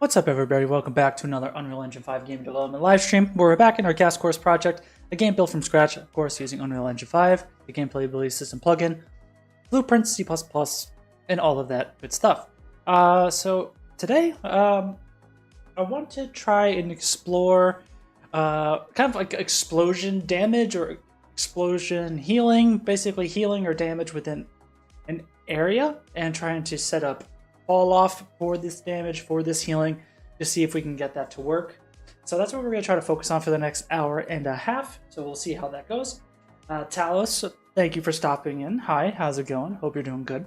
What's up, everybody? Welcome back to another Unreal Engine 5 game development live stream. We're back in our Gas Course project, a game built from scratch, of course, using Unreal Engine 5, the game playability system plugin, blueprints, C++, and all of that good stuff. So today, I want to try and explore kind of like explosion damage or explosion healing, basically healing or damage within an area, and trying to set up fall off for this damage, for this healing, to see if we can get that to work. So that's what we're going to try to focus on for the next hour and a half. So we'll see how that goes. Talos, thank you for stopping in. Hi, how's it going? Hope you're doing good.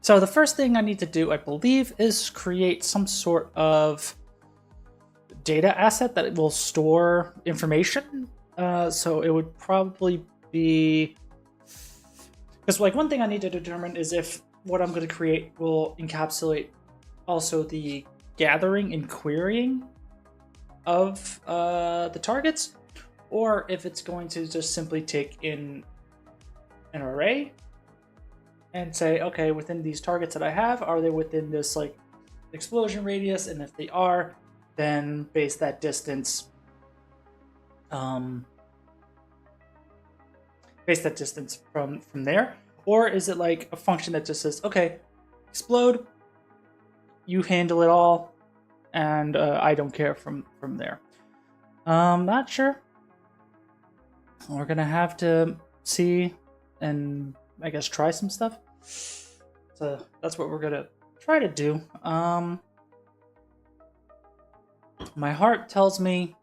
So the first thing I need to do, I believe, is create some sort of data asset that will store information. So it would probably be... Because like one thing I need to determine is if what I'm going to create will encapsulate also the gathering and querying of the targets, or if it's going to just simply take in an array and say, okay, within these targets that I have, are they within this like explosion radius? And if they are, then base that distance from there. Or is it like a function that just says, okay, explode, you handle it all, and I don't care from there? Not sure. We're gonna have to see and I guess try some stuff. So that's what we're gonna try to do. My heart tells me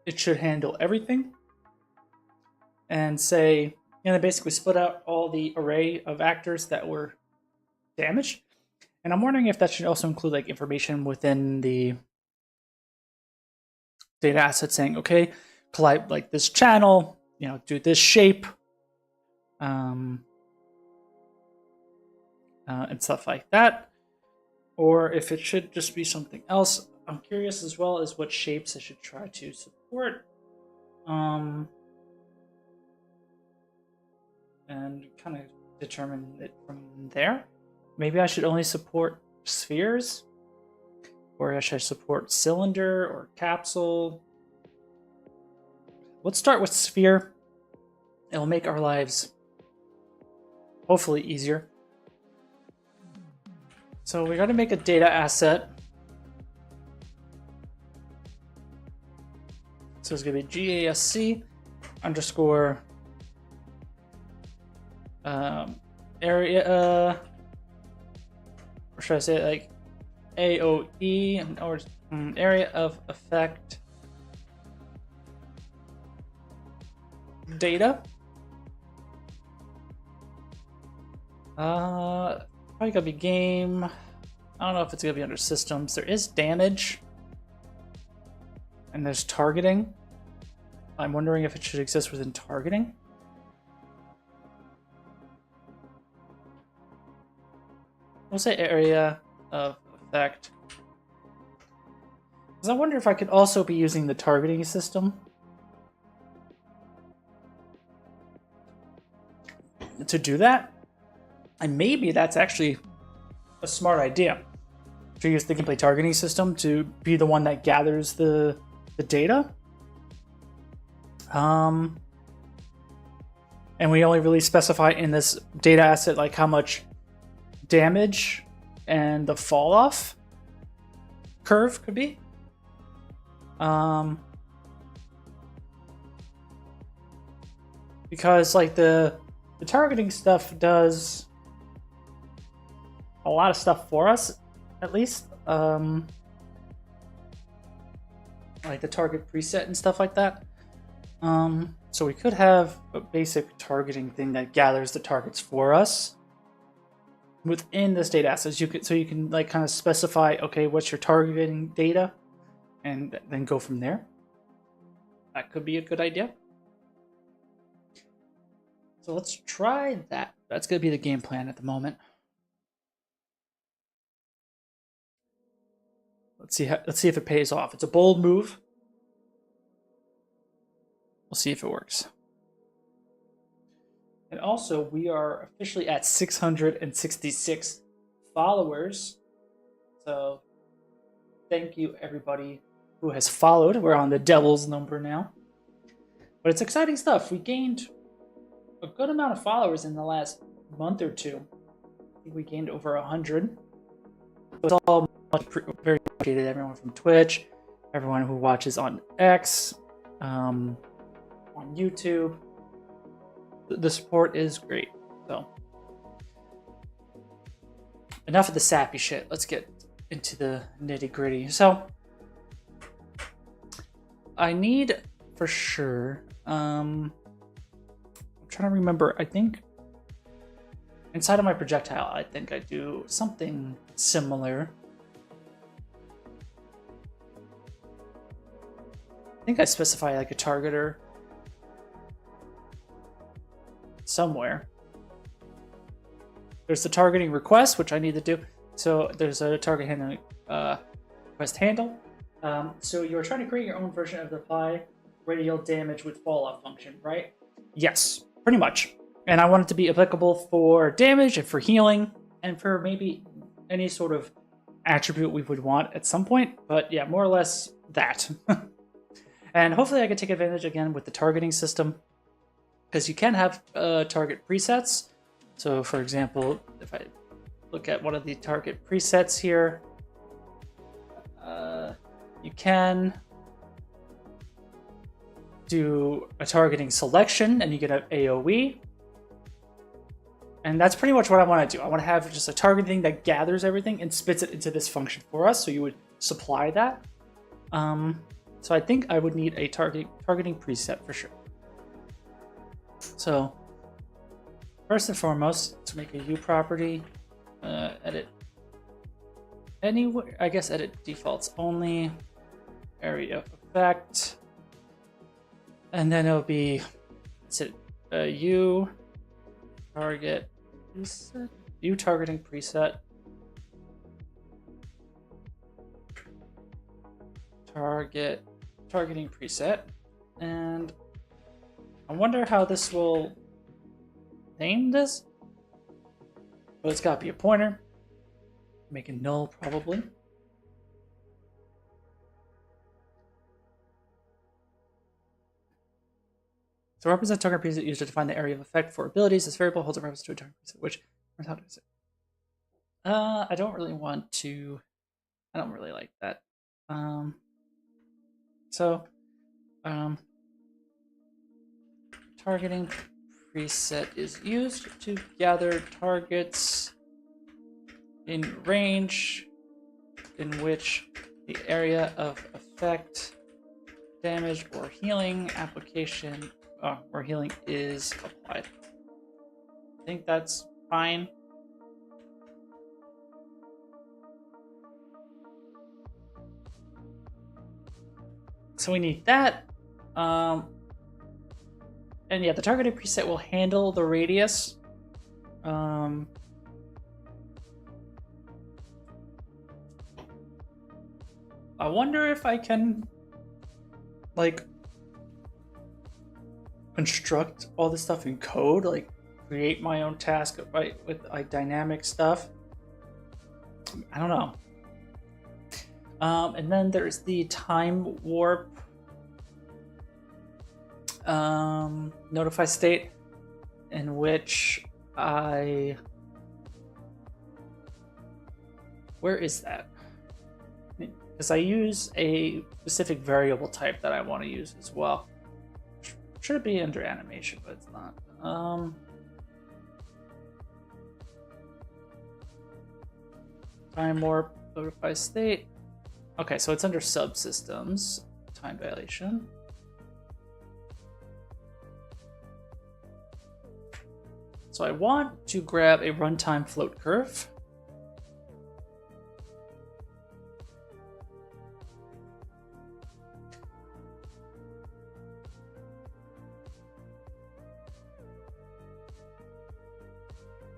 it should handle everything and say, and they basically split out all the array of actors that were damaged. And I'm wondering if that should also include like information within the data asset saying, okay, collide like this channel, do this shape, and stuff like that. Or if it should just be something else. I'm curious as well as what shapes I should try to support. And kind of determine it from there. Maybe I should only support spheres, or should I support cylinder or capsule? Let's start with sphere. It'll make our lives hopefully easier. So we got to make a data asset. So it's going to be GASC underscore area, or should I say like AOE, or area of effect data. Probably gonna be game. I don't know if it's gonna be under systems. There is damage and there's targeting. I'm wondering if it should exist within targeting. We'll say area of effect. Because I wonder if I could also be using the targeting system to do that. And maybe that's actually a smart idea, to use the gameplay targeting system to be the one that gathers the data. And we only really specify in this data asset like how much damage and the fall off curve could be. Because like the targeting stuff does a lot of stuff for us, at least. Like the target preset and stuff like that. So we could have a basic targeting thing that gathers the targets for us within this data asset. You can like kind of specify, okay, what's your targeting data, and then go from there. That could be a good idea. So let's try that. That's going to be the game plan at the moment. Let's see if it pays off. It's a bold move. We'll see if it works. And also, we are officially at 666 followers. So thank you everybody who has followed. We're on the devil's number now. But it's exciting stuff. We gained a good amount of followers in the last month or two. I think we gained over 100. It's all very appreciated. Everyone from Twitch, everyone who watches on X, on YouTube. The support is great. So enough of the sappy shit. Let's get into the nitty gritty. So I need for sure. I'm trying to remember. I think inside of my projectile, I think I do something similar. I think I specify like a targeter somewhere. There's the targeting request, which I need to do. So there's a target handling request handle. So you're trying to create your own version of the apply radial damage with falloff function, right? Yes, pretty much. And I want it to be applicable for damage and for healing and for maybe any sort of attribute we would want at some point. But yeah, more or less that. And hopefully I can take advantage again with the targeting system, because you can have target presets. So for example, if I look at one of the target presets here, you can do a targeting selection and you get an AoE. And that's pretty much what I want to do. I want to have just a targeting that gathers everything and spits it into this function for us. So you would supply that. So I think I would need a targeting preset for sure. So first and foremost, to make a U property, edit anywhere. I guess edit defaults only, area effect, and then it'll be U target preset, U targeting preset, targeting preset, and I wonder how this will name this. Well, it's got to be a pointer. Make it null probably. So represent target preset used to define the area of effect for abilities. This variable holds a reference to a target preset, which how to say. I don't really want to. I don't really like that. Targeting preset is used to gather targets in range in which the area of effect, damage, or healing application or healing is applied. I think that's fine. So we need that. And yeah, the targeting preset will handle the radius. I wonder if I can like construct all this stuff in code, like create my own task with like dynamic stuff. I don't know. And then there's the time warp notify state, in which where is that? Because I use a specific variable type that I want to use as well. Should it be under animation, but it's not. Time warp notify state. Okay, so it's under subsystems, time dilation. So I want to grab a runtime float curve.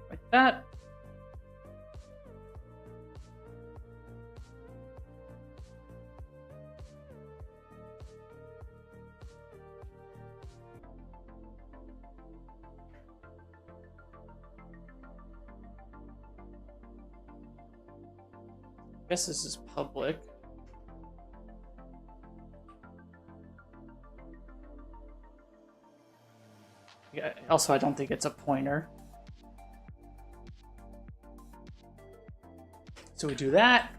Like that. guess this is public. Yeah, also, I don't think it's a pointer. So we do that.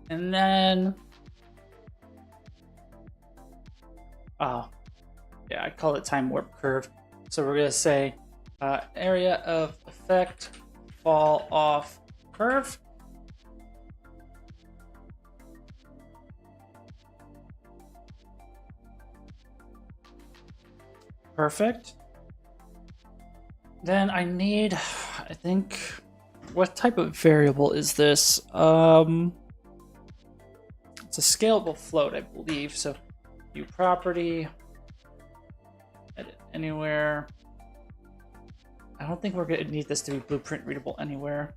And then... oh, yeah, I call it time warp curve. So we're going to say area of effect fall off curve. Perfect. Then I need, I think, what type of variable is this? It's a scalable float, I believe. So view property, edit anywhere. I don't think we're going to need this to be blueprint readable anywhere.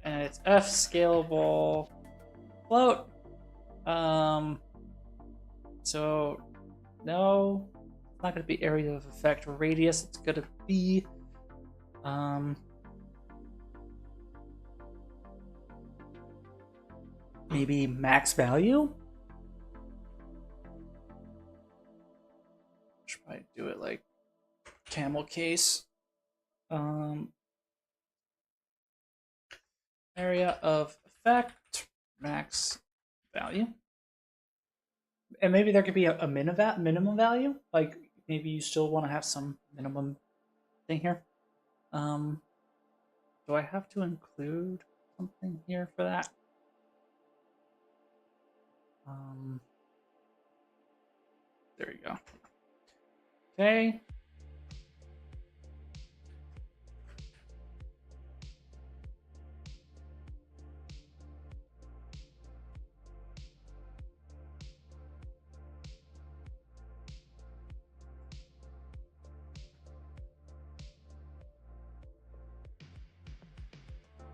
And it's F scalable float. So no, it's not going to be area of effect radius. It's going to be maybe max value. Should probably do it like camel case. Area of effect max value. And maybe there could be a minimum value. Like maybe you still want to have some minimum thing here. Do I have to include something here for that? There you go. Okay.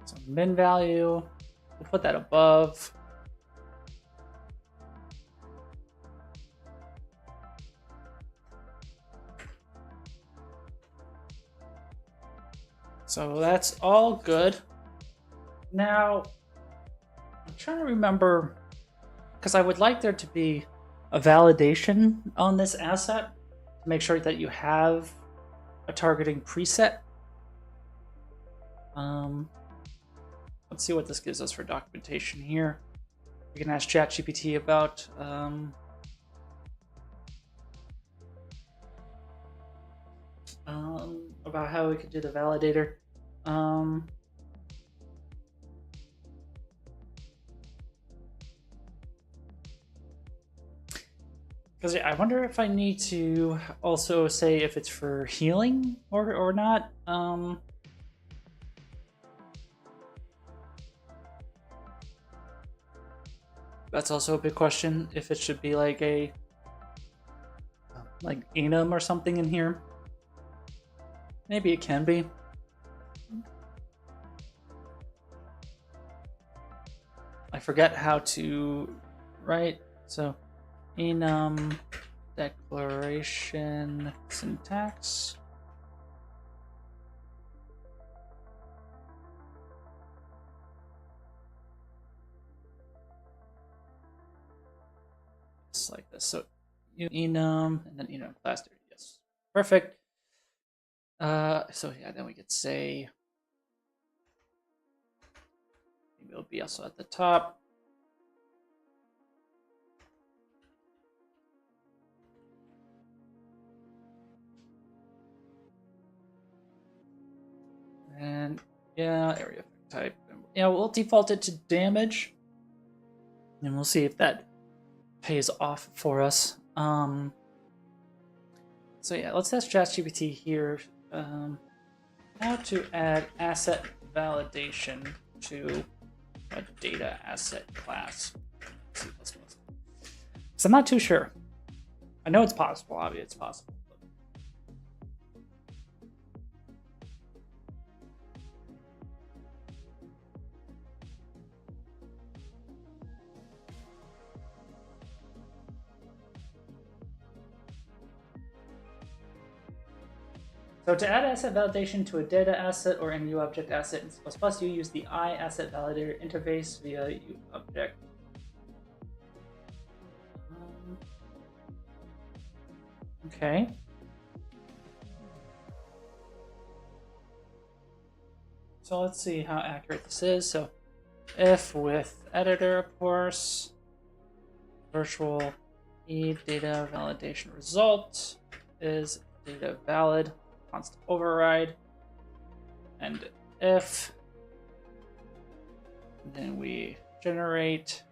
So min value, we'll put that above. So that's all good. Now, I'm trying to remember, because I would like there to be a validation on this asset to make sure that you have a targeting preset. Let's see what this gives us for documentation here. We can ask ChatGPT about how we could do the validator. Because I wonder if I need to also say if it's for healing or not. That's also a big question. If it should be like a enum or something in here. Maybe it can be. I forget how to write. So enum declaration syntax. Just like this. So enum and then enum class there. Yes. Perfect. So yeah, then we could say maybe it'll be also at the top. And yeah, area effect type. Yeah, we'll default it to damage. And we'll see if that pays off for us. So yeah, let's ask ChatGPT here how to add asset validation to a data asset class. C++. So I'm not too sure. I know it's possible. Obviously, it's possible. So to add asset validation to a data asset or any UObject asset in C++, you use the iAsset Validator interface via UObject. Okay. So let's see how accurate this is. So if with editor, of course, virtual e data validation result is data valid, constant override, and if then we generate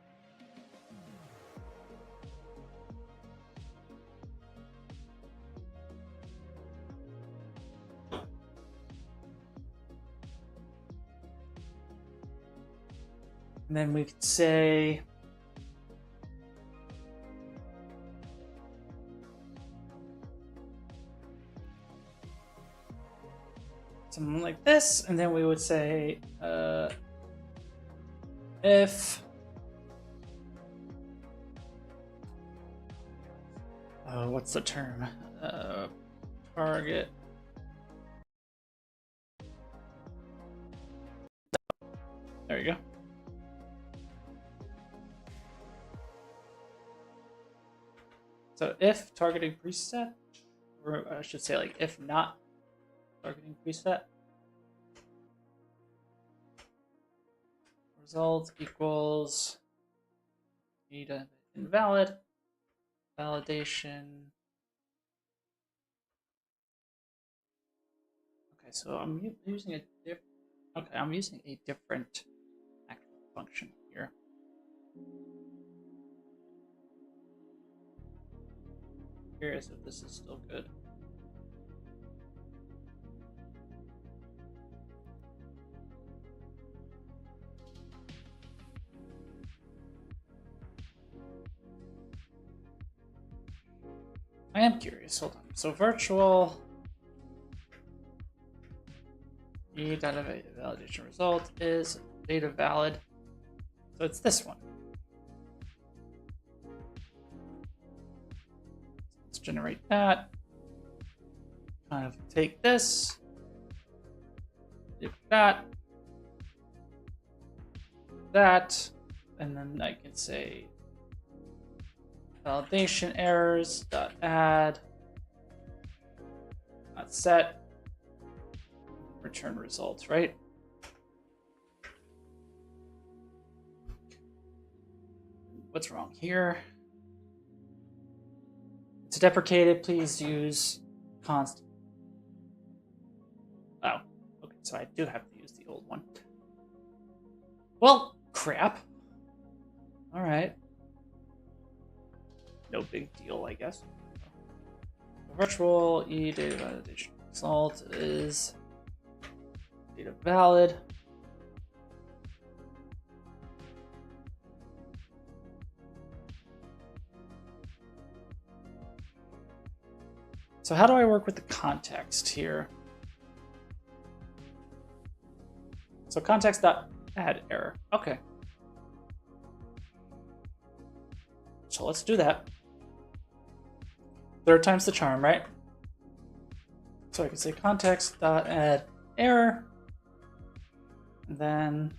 and then we could say something like this, and then we would say if what's the term? Target. There you go. So if targeting preset, or I should say like if not targeting preset, result equals data invalid, validation. Okay, so I'm using a I'm using a different actual function here. Curious if this is still good. I am curious. Hold on. So virtual e data validation result is data valid. So it's this one. Let's generate that. Kind of take this, do that, and then I can say validation errors dot add dot set return results, right? What's wrong here? It's deprecated. Please use constant. Oh, okay. So I do have to use the old one. Well, crap. All right. No big deal, I guess. Virtual e data validation result is data valid. So how do I work with the context here? So context dot add error. Okay. So let's do that. Third time's the charm, right? So I can say context dot add error, and then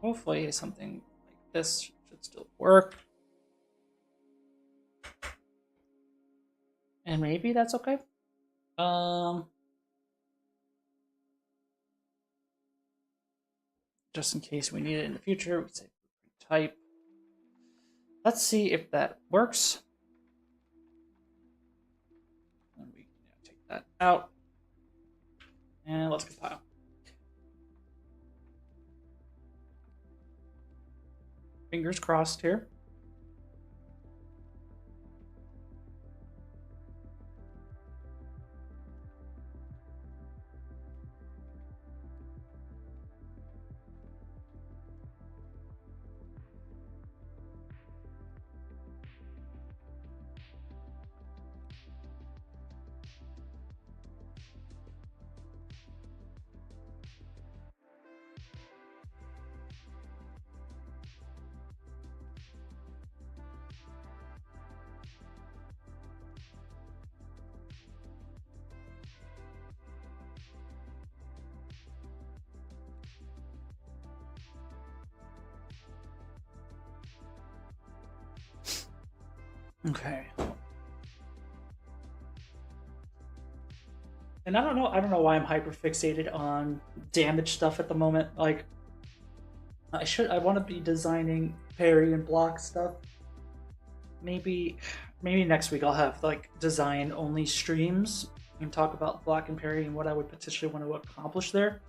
hopefully something like this should still work. And maybe that's okay. Just in case we need it in the future, we say type. Let's see if that works. And we can take that out. And let's compile. Fingers crossed here. Okay. And I don't know why I'm hyper fixated on damage stuff at the moment. Like, I want to be designing parry and block stuff. Maybe next week I'll have like design only streams and talk about block and parry and what I would potentially want to accomplish there.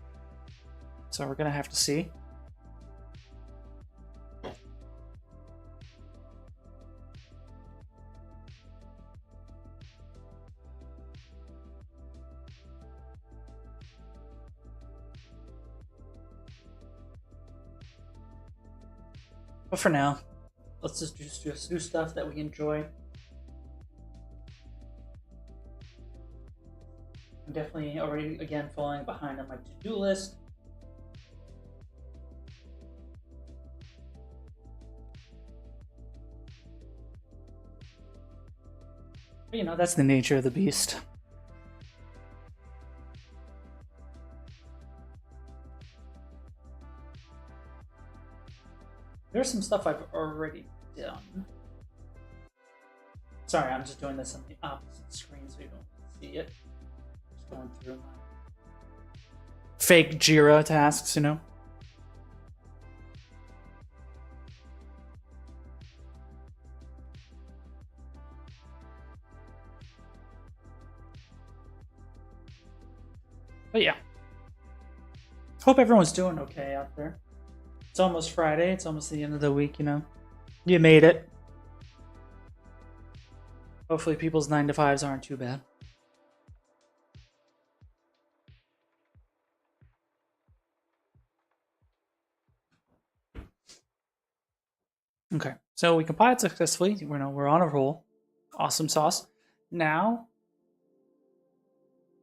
So we're gonna have to see. But for now, let's just do stuff that we enjoy. I'm definitely already again falling behind on my to-do list. But, you know, that's the nature of the beast. There's some stuff I've already done. Sorry, I'm just doing this on the opposite screen so you don't see it. Just going through my fake Jira tasks, you know? But yeah. Hope everyone's doing okay out there. It's almost Friday. It's almost the end of the week, you know? You made it. Hopefully people's 9 to 5s aren't too bad. Okay, so we compiled successfully. We're on a roll. Awesome sauce. Now,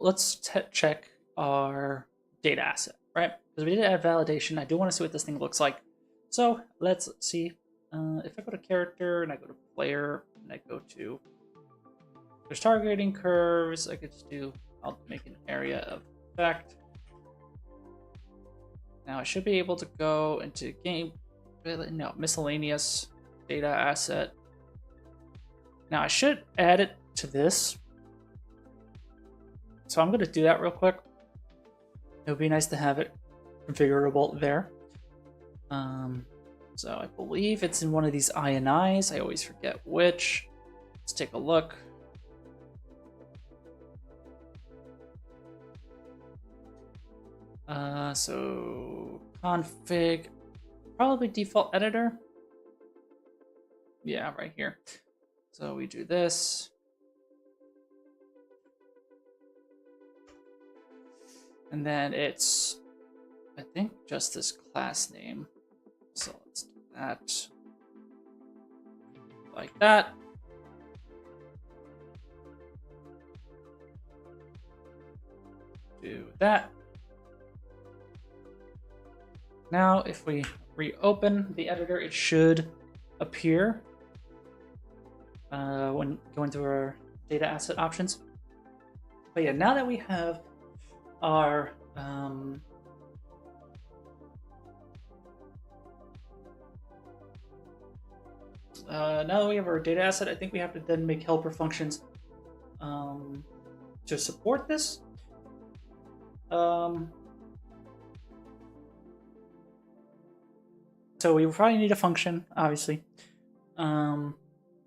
let's check our data asset, right? Because we did add validation. I do want to see what this thing looks like. So let's see. If I go to character and I go to player and I go to there's targeting curves, I could just do, I'll make an area of effect. Now I should be able to go into game, no, miscellaneous data asset. Now I should add it to this. So I'm going to do that real quick. It would be nice to have it configurable there. So I believe it's in one of these INIs. I always forget which. Let's take a look. So config, probably default editor. Yeah, right here. So we do this. And then it's, I think, just this class name. So let's do that. Like that. Do that. Now, if we reopen the editor, it should appear when going to our data asset options. But yeah, now that we have our now that we have our data asset, I think we have to then make helper functions to support this. So we probably need a function, obviously, and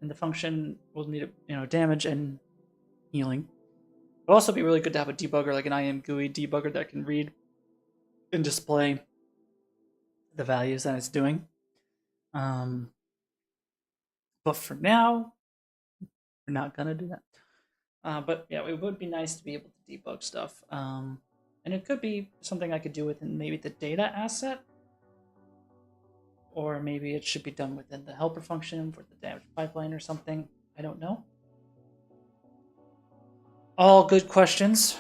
the function will need damage and healing. It'll also be really good to have a debugger, like an ImGUI debugger that can read and display the values that it's doing. But for now, we're not gonna do that. But yeah, it would be nice to be able to debug stuff. And it could be something I could do within maybe the data asset. Or maybe it should be done within the helper function for the damage pipeline or something. I don't know. All good questions.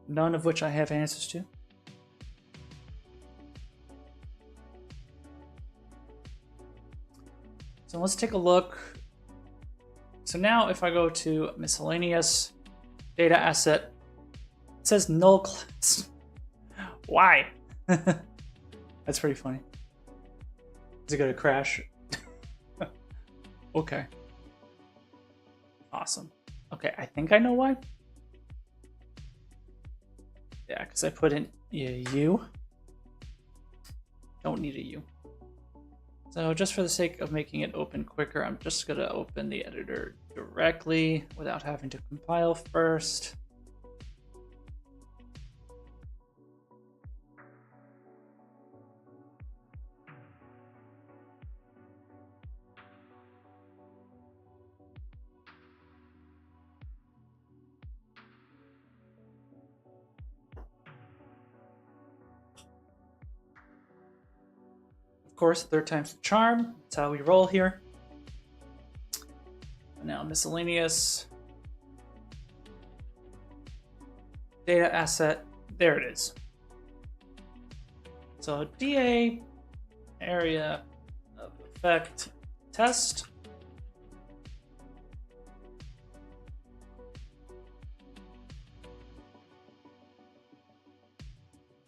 None of which I have answers to. So let's take a look. So now if I go to miscellaneous data asset, it says null class. Why? That's pretty funny. Is it going to crash? okay. Awesome. Okay, I think I know why. Yeah, because I put in a U. Don't need a U. So just for the sake of making it open quicker, I'm just going to open the editor directly without having to compile first. Of course, third time's the charm. That's how we roll here. Now miscellaneous data asset. There it is. So DA area of effect test.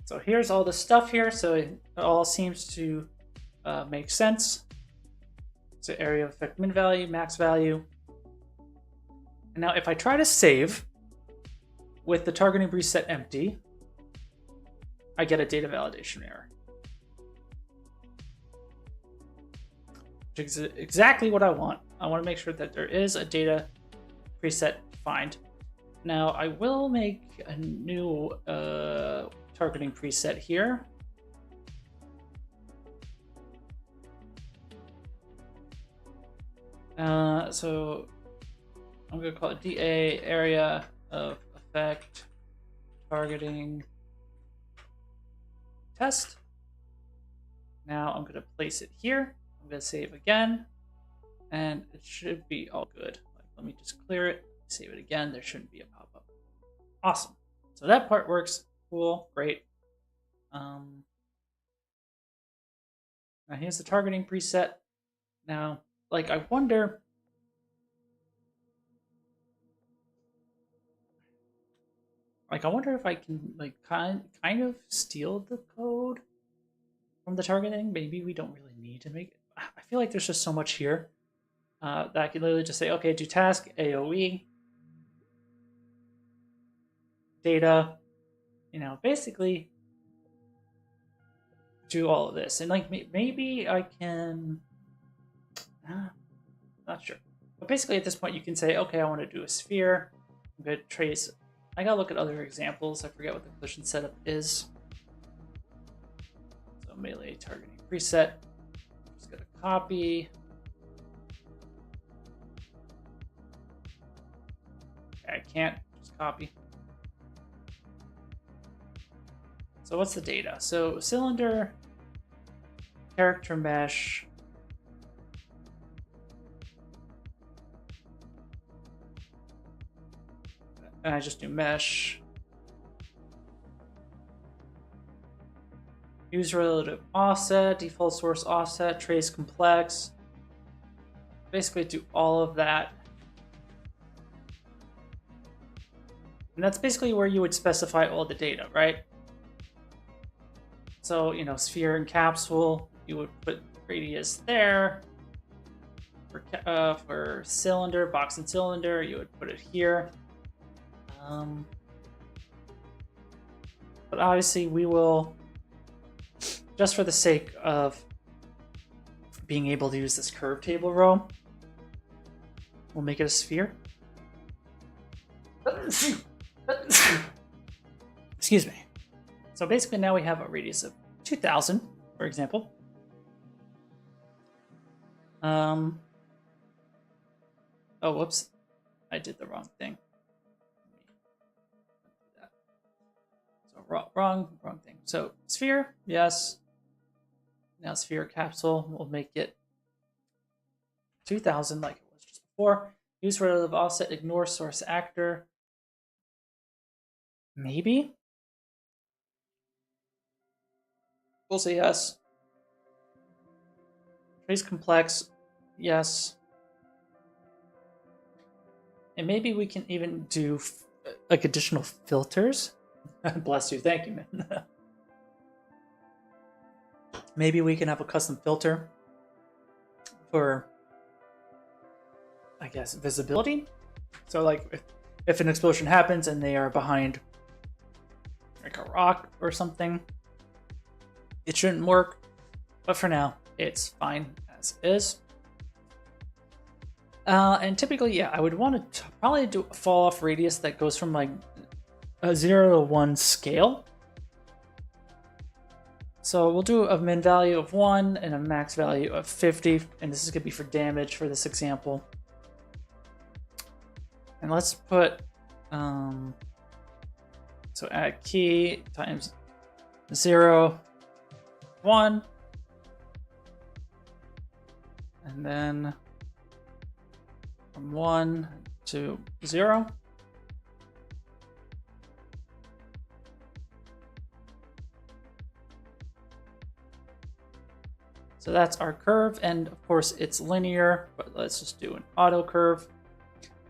So here's all the stuff here. So it all seems to make sense. So area of effect min value, max value. And now if I try to save with the targeting preset empty, I get a data validation error. Which is exactly what I want. I want to make sure that there is a data preset defined. Now I will make a new targeting preset here. So I'm going to call it DA area of effect targeting test. Now I'm going to place it here. I'm going to save again, and it should be all good. Let me just clear it, save it again. There shouldn't be a pop-up. Awesome. So that part works. Cool. Great. Now here's the targeting preset. Now, like, I wonder. Like, I wonder if I can, like, kind of steal the code from the targeting. Maybe we don't really need to make it. I feel like there's just so much here that I could literally just say, okay, do task AOE data, you know, basically do all of this. And, like, maybe I can, not sure. But basically at this point you can say, okay, I want to do a sphere. I'm going to trace. I gotta look at other examples. I forget what the collision setup is. So melee targeting preset. Just gonna copy. Okay, I can't just copy. So what's the data? So cylinder, character mesh. And I just do mesh. Use relative offset, default source offset, trace complex. Basically do all of that. And that's basically where you would specify all the data, right? So, you know, sphere and capsule, you would put radius there. For cylinder, box and cylinder, you would put it here. But obviously we will, just for the sake of being able to use this curve table row, we'll make it a sphere. Excuse me. So basically now we have a radius of 2000, for example. Oh, whoops. I did the wrong thing. Wrong thing. So sphere, yes. Now sphere capsule, we'll make it 2000 like it was just before. Use relative offset, ignore source actor. Maybe. We'll say yes. Trace complex, yes. And maybe we can even do like additional filters. Bless you, thank you, man. Maybe we can have a custom filter for I guess, visibility. So like if an explosion happens and they are behind like a rock or something, it shouldn't work. But for now, it's fine as is. And typically, yeah, I would want to probably do a fall off radius that goes from like a 0 to 1 scale. So we'll do a min value of 1 and a max value of 50, and this is going to be for damage for this example. And let's put, so add key times 0, 1, and then from 1 to 0. So that's our curve, and of course it's linear, but let's just do an auto curve.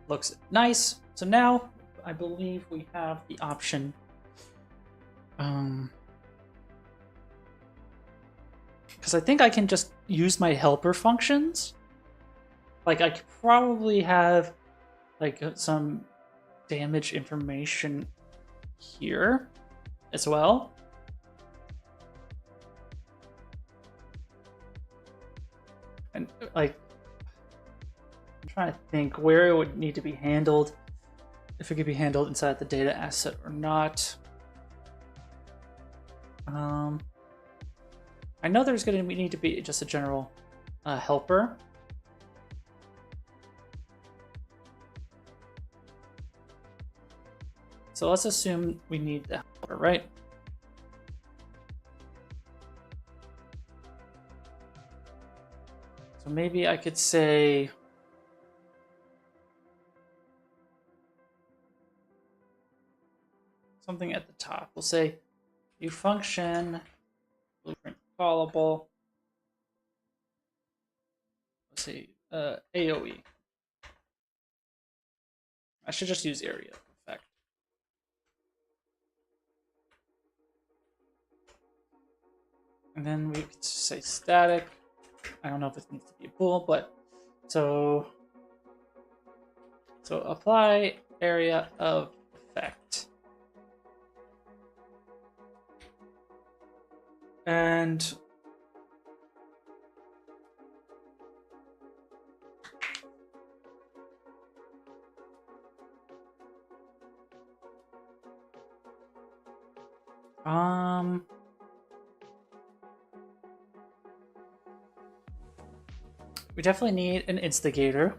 Looks nice. So now I believe we have the option because I think I can just use my helper functions. Like I could probably have like some damage information here as well. And like, I'm trying to think where it would need to be handled, if it could be handled inside the data asset or not. I know there's going to need to be just a general helper. So let's assume we need the helper, right? So maybe I could say something at the top. We'll say you function blueprint callable. Let's say AOE. I should just use area effect. And then we could say static. I don't know if it needs to be a bool, but so apply area of effect. And we definitely need an instigator.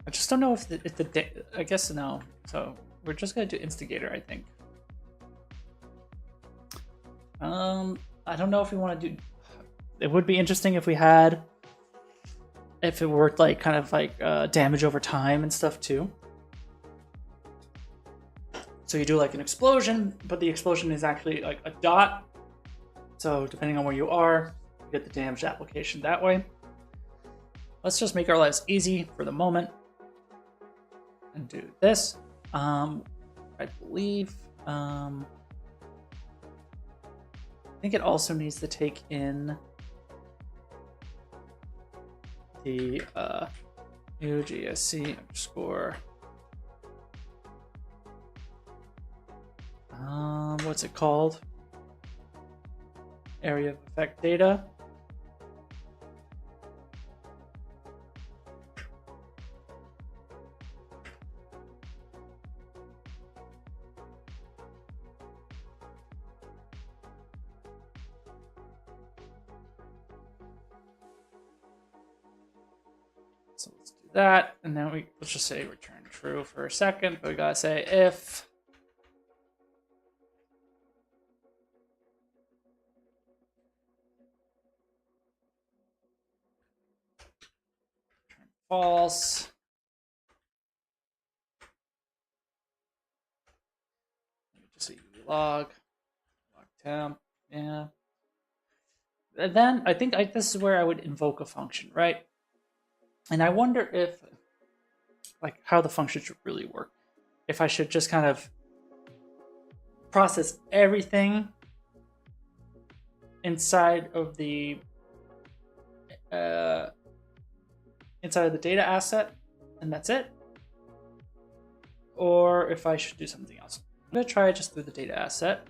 I just don't know if I guess no. So we're just gonna do instigator, I think. I don't know if we want to do. It would be interesting if we had, if it worked like kind of like damage over time and stuff too. So you do like an explosion, but the explosion is actually like a dot. So depending on where you are, you get the damage application that way. Let's just make our lives easy for the moment and do this. I believe, I think it also needs to take in the new GSC underscore. What's it called? Area of effect data. So let's do that, and then let's just say return true for a second, but we gotta say if false. Let me just say log temp, yeah. And then I think this is where I would invoke a function, right? And I wonder if, like, how the function should really work. If I should just kind of process everything inside of the inside of the data asset, and that's it. Or if I should do something else. I'm going to try it just through the data asset.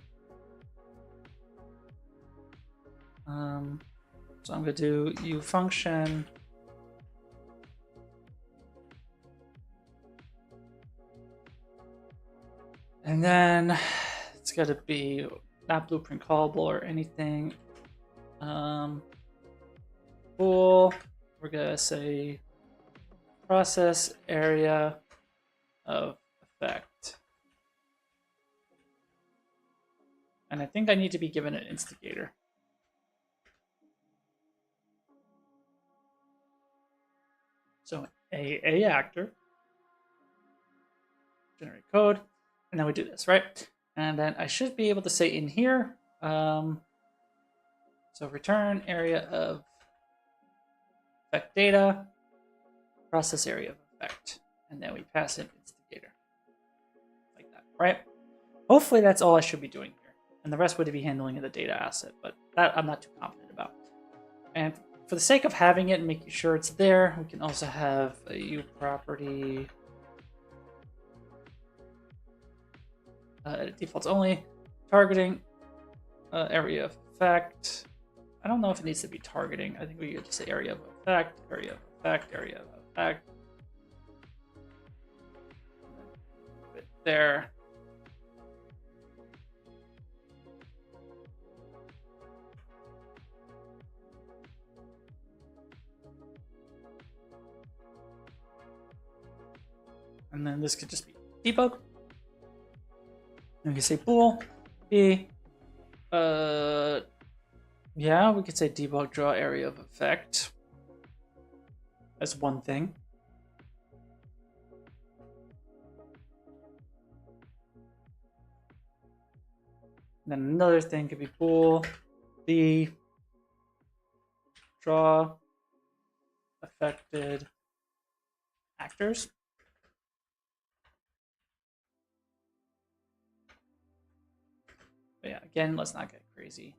So I'm going to do ufunction and then it's got to be not blueprint callable or anything. Bool, we're going to say process area of effect. And I think I need to be given an instigator. So a actor, generate code, and then we do this, right? And then I should be able to say in here, so return area of effect data, process area of effect, and then we pass in instigator, like that, right? Hopefully that's all I should be doing here, and the rest would be handling the data asset, but that I'm not too confident about. And for the sake of having it and making sure it's there, we can also have a U property defaults only, targeting area of effect. I don't know if it needs to be targeting. I think we could just say area of effect, area of effect, area of effect. Put it there. And then this could just be debug. And we can say bool b. Yeah, we could say debug draw area of effect as one thing. And then another thing could be bool b draw affected actors. But yeah, again, let's not get crazy.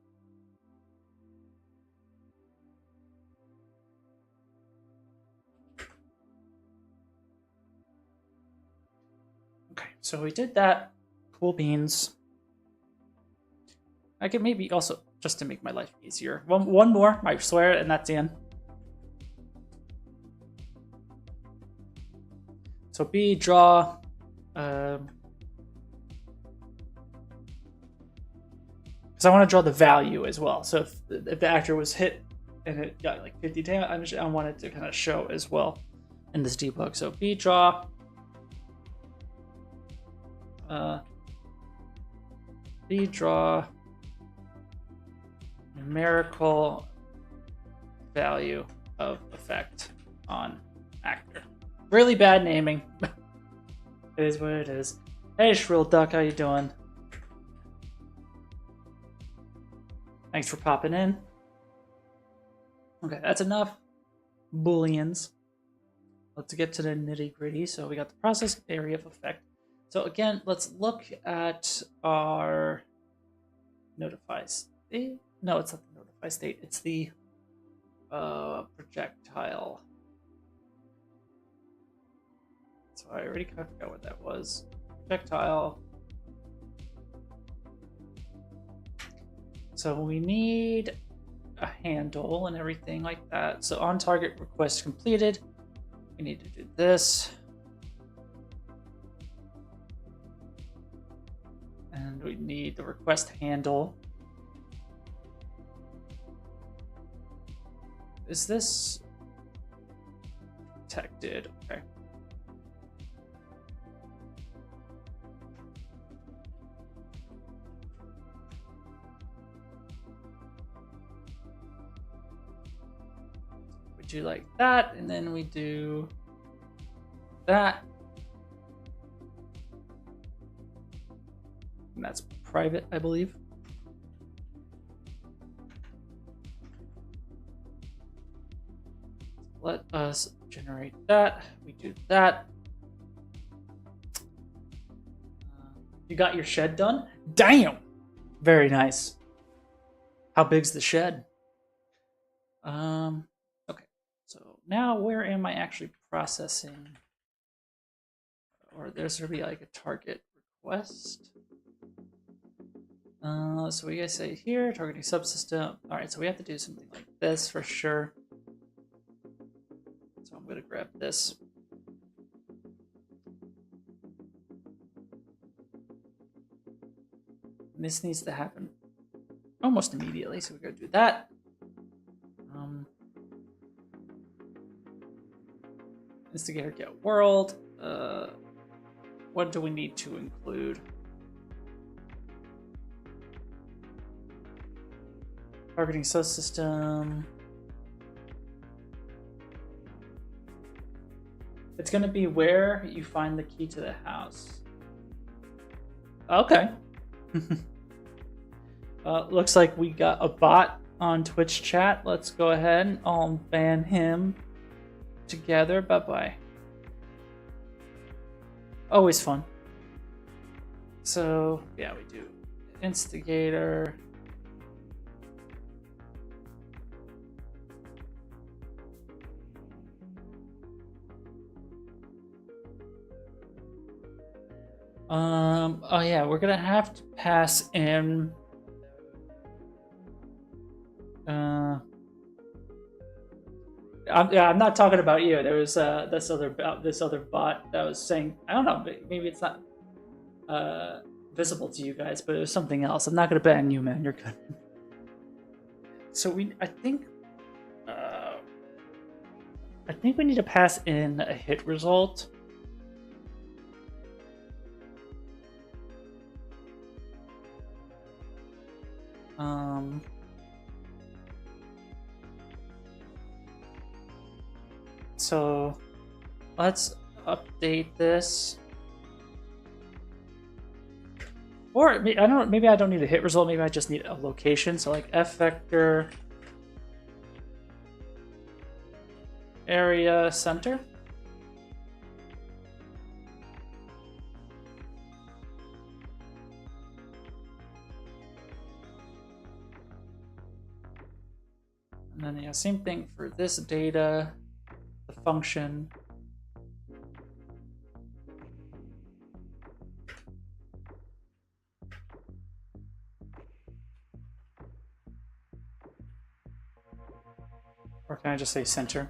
Okay, so we did that. Cool beans. I could maybe also, just to make my life easier, one more, I swear, and that's the end. So B, draw, because I want to draw the value as well. So if the actor was hit and it got like 50 damage, I want it to kind of show as well in this debug. So B draw, B draw numerical value of effect on actor. Really bad naming. It is what it is. Hey Shrill Duck, how you doing? Thanks for popping in. Okay, that's enough booleans. Let's get to the nitty gritty. So we got the process area of effect. So again, let's look at our notify state. No, it's not the notify state. It's the projectile. So I already kind of forgot what that was. Projectile. So we need a handle and everything like that. So on target request completed, we need to do this. And we need the request handle. Is this protected? Okay. We do like that, and then we do that. And that's private, I believe. Let us generate that. We do that. You got your shed done? Damn! Very nice. How big's the shed? Okay. now where am I actually processing? Or there's gonna be like a target request. So we gotta say here, targeting subsystem. All right, so we have to do something like this for sure. So I'm gonna grab this. And this needs to happen almost immediately, so we're gonna do that. Instigator get world. What do we need to include? Targeting subsystem. It's going to be where you find the key to the house. Okay. Looks like we got a bot on Twitch chat. Let's go ahead and I'll ban him together. Bye-bye. Always fun. So, yeah, we do instigator. Oh yeah, we're gonna have to pass in I'm not talking about you. There was this other bot that was saying, I don't know, maybe it's not visible to you guys, but it was something else. I'm not gonna ban you, man. You're good. So I think we need to pass in a hit result. So let's update this. Or I don't know, maybe I don't need a hit result, maybe I just need a location. So like F vector area center. And then yeah, same thing for this data, the function. Or can I just say center?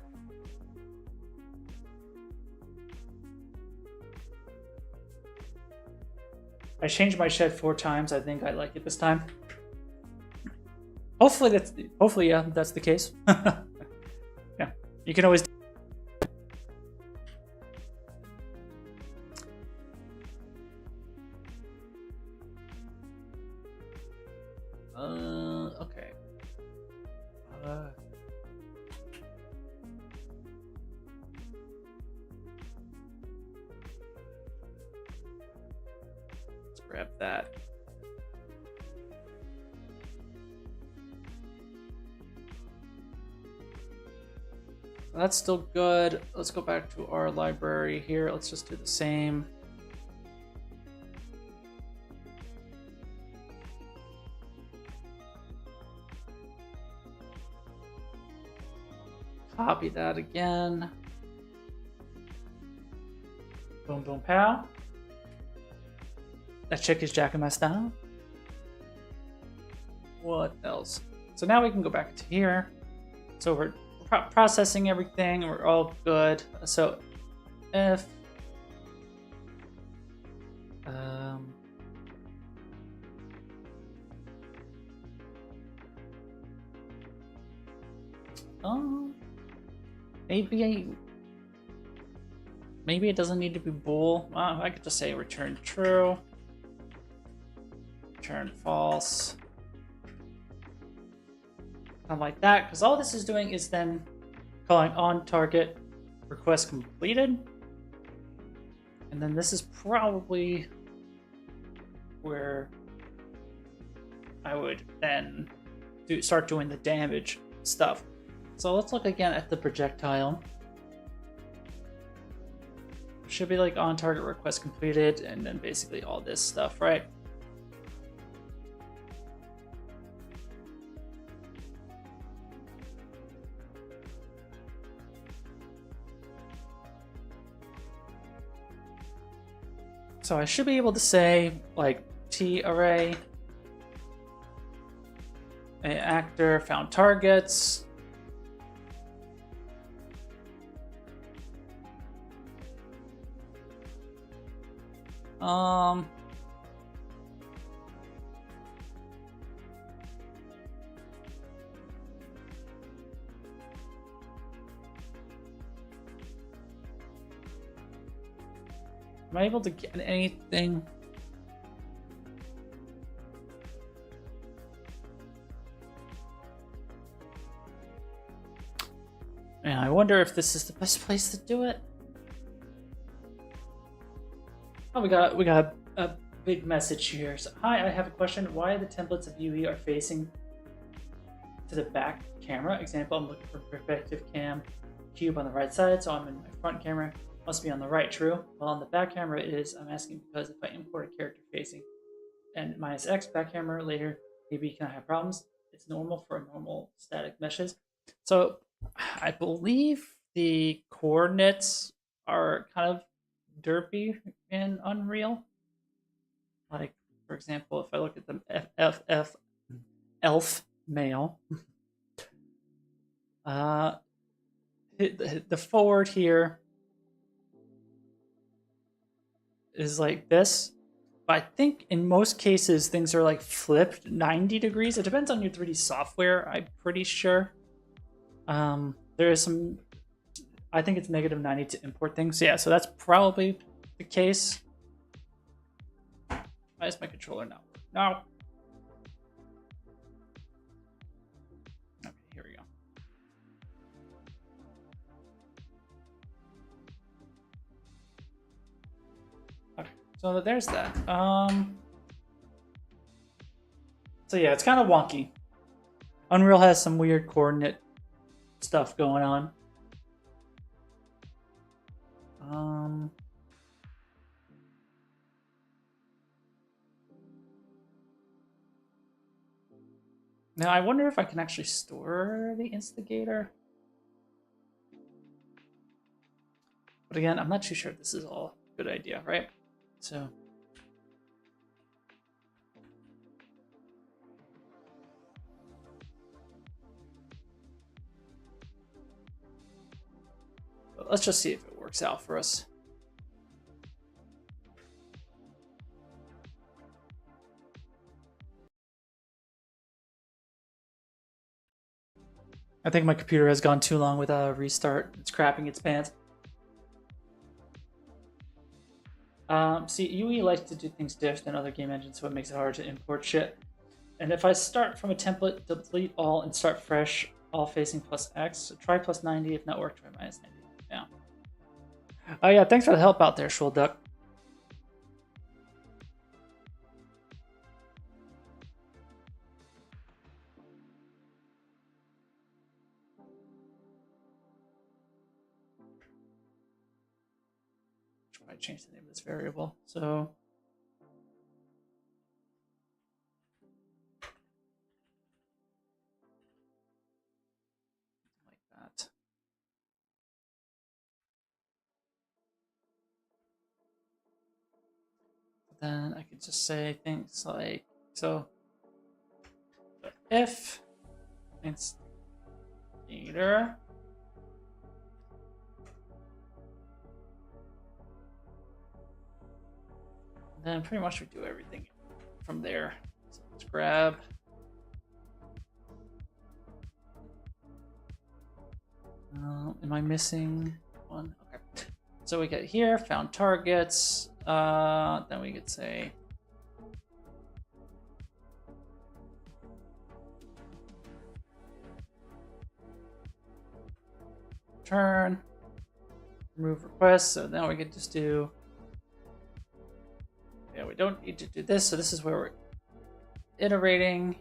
I changed my shed 4 times. I think I like it this time. Hopefully, yeah, that's the case. Yeah, you can always. Okay. Let's grab that. That's still good. Let's go back to our library here. Let's just do the same. Copy that again. Boom, boom, pow. That chick is jacking my style. What else? So now we can go back to here. So we're processing everything. We're all good. So if maybe it doesn't need to be bool. I could just say return true, return false. Something like that, because all this is doing is then calling on target request completed. And then this is probably where I would then start doing the damage stuff. So let's look again at the projectile. Should be like on target request completed, and then basically all this stuff, right? So I should be able to say like T array, a actor found targets. Am I able to get anything? And I wonder if this is the best place to do it. Oh, we got a big message here. So, hi, I have a question. Why the templates of UE are facing to the back camera? Example, I'm looking for perspective cam cube on the right side, so I'm in my front camera. Must be on the right, true? Well, on the back camera it is. I'm asking because if I import a character facing and -X back camera later, maybe can I have problems? It's normal for normal static meshes. So I believe the coordinates are kind of derpy in Unreal. Like, for example, if I look at the elf male, the forward here is like this. But I think in most cases things are like flipped 90 degrees. It depends on your 3D software, I'm pretty sure. There is some, I think it's -90 to import things. Yeah, so that's probably the case. Why is my controller now? No. Okay, here we go. Okay, so there's that. So yeah, it's kind of wonky. Unreal has some weird coordinate stuff going on. Now I wonder if I can actually store the instigator. But again, I'm not too sure if this is all a good idea, right? So let's just see if it works out for us. I think my computer has gone too long without a restart. It's crapping its pants. See, UE likes to do things different than other game engines, so it makes it hard to import shit. And if I start from a template, delete all, and start fresh, all facing +X, so try +90, if not work, try -90. Yeah. Oh yeah, thanks for the help out there, Shulduck. I change the name of this variable. So like that. Then I could just say things like, so if instigator then pretty much we do everything from there. So let's grab am I missing one? Okay. So we get here, found targets. Then we could say return, remove request. So now we could just do, yeah, we don't need to do this. So this is where we're iterating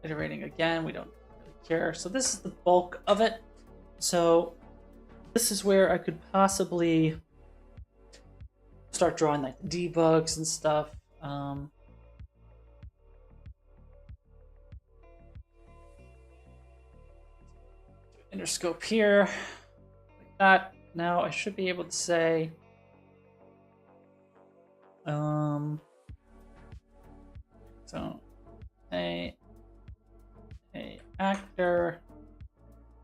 again. We don't really care. So this is the bulk of it. So this is where I could possibly start drawing like debugs and stuff. Interscope here, like that. Now I should be able to say So a actor,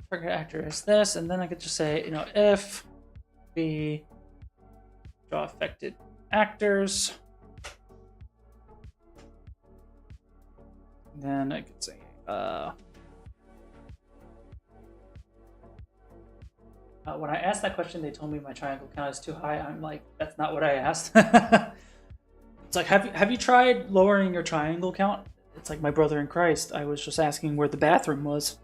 target actor is this, and then I could just say, you know, if we draw affected actors, then I could say when I asked that question, they told me my triangle count is too high. I'm like, that's not what I asked. It's like, have you tried lowering your triangle count? It's like my brother in Christ. I was just asking where the bathroom was.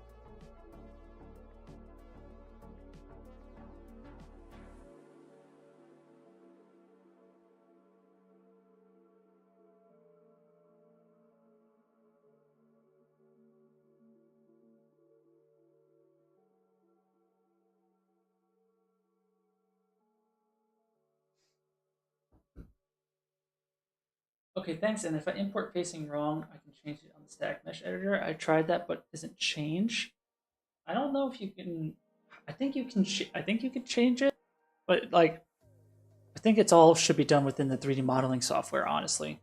Okay, thanks. And if I import facing wrong, I can change it on the static mesh editor. I tried that, but isn't change. I don't know if you can. I think you can. I think you can change it, but like, I think it's all should be done within the 3D modeling software. Honestly,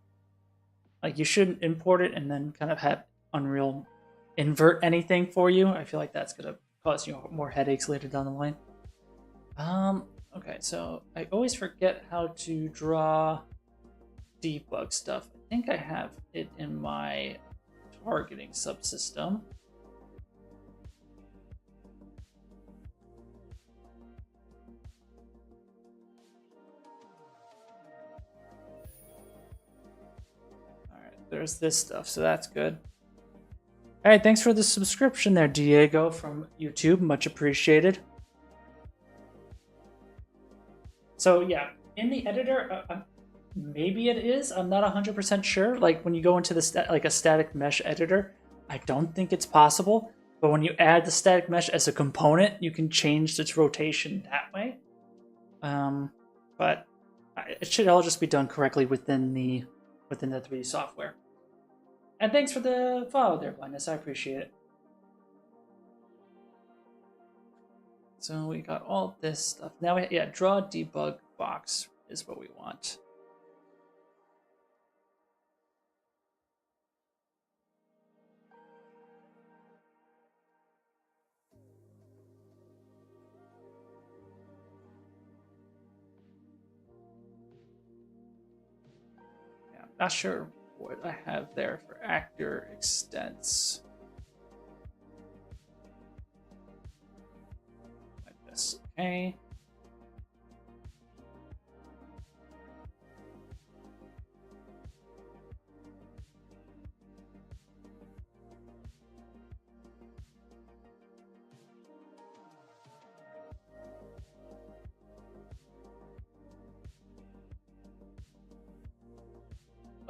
like you shouldn't import it and then kind of have Unreal invert anything for you. I feel like that's gonna cause you more headaches later down the line. Okay, so I always forget how to draw debug stuff. I think I have it in my targeting subsystem. Alright, there's this stuff, so that's good. Alright, thanks for the subscription there, Diego from YouTube. Much appreciated. So yeah, in the editor, maybe it is. I'm not 100% sure. Like when you go into the like a static mesh editor, I don't think it's possible. But when you add the static mesh as a component, you can change its rotation that way. But it should all just be done correctly within the 3D software. And thanks for the follow there, Blindness. I appreciate it. So we got all this stuff. Now, yeah, draw debug box is what we want. Yeah, I'm not sure what I have there for actor extents. Okay.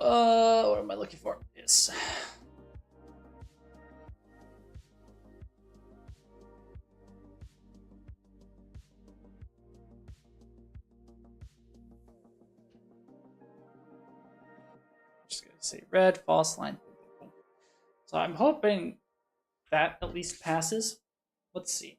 What am I looking for? Yes. Just gonna say red, false line. So I'm hoping that at least passes. Let's see.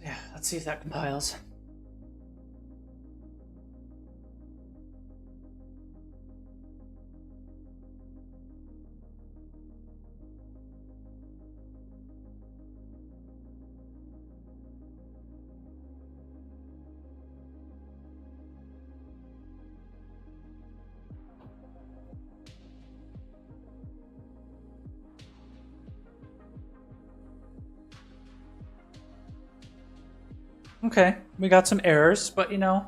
Yeah, let's see if that compiles. Okay, we got some errors, but you know,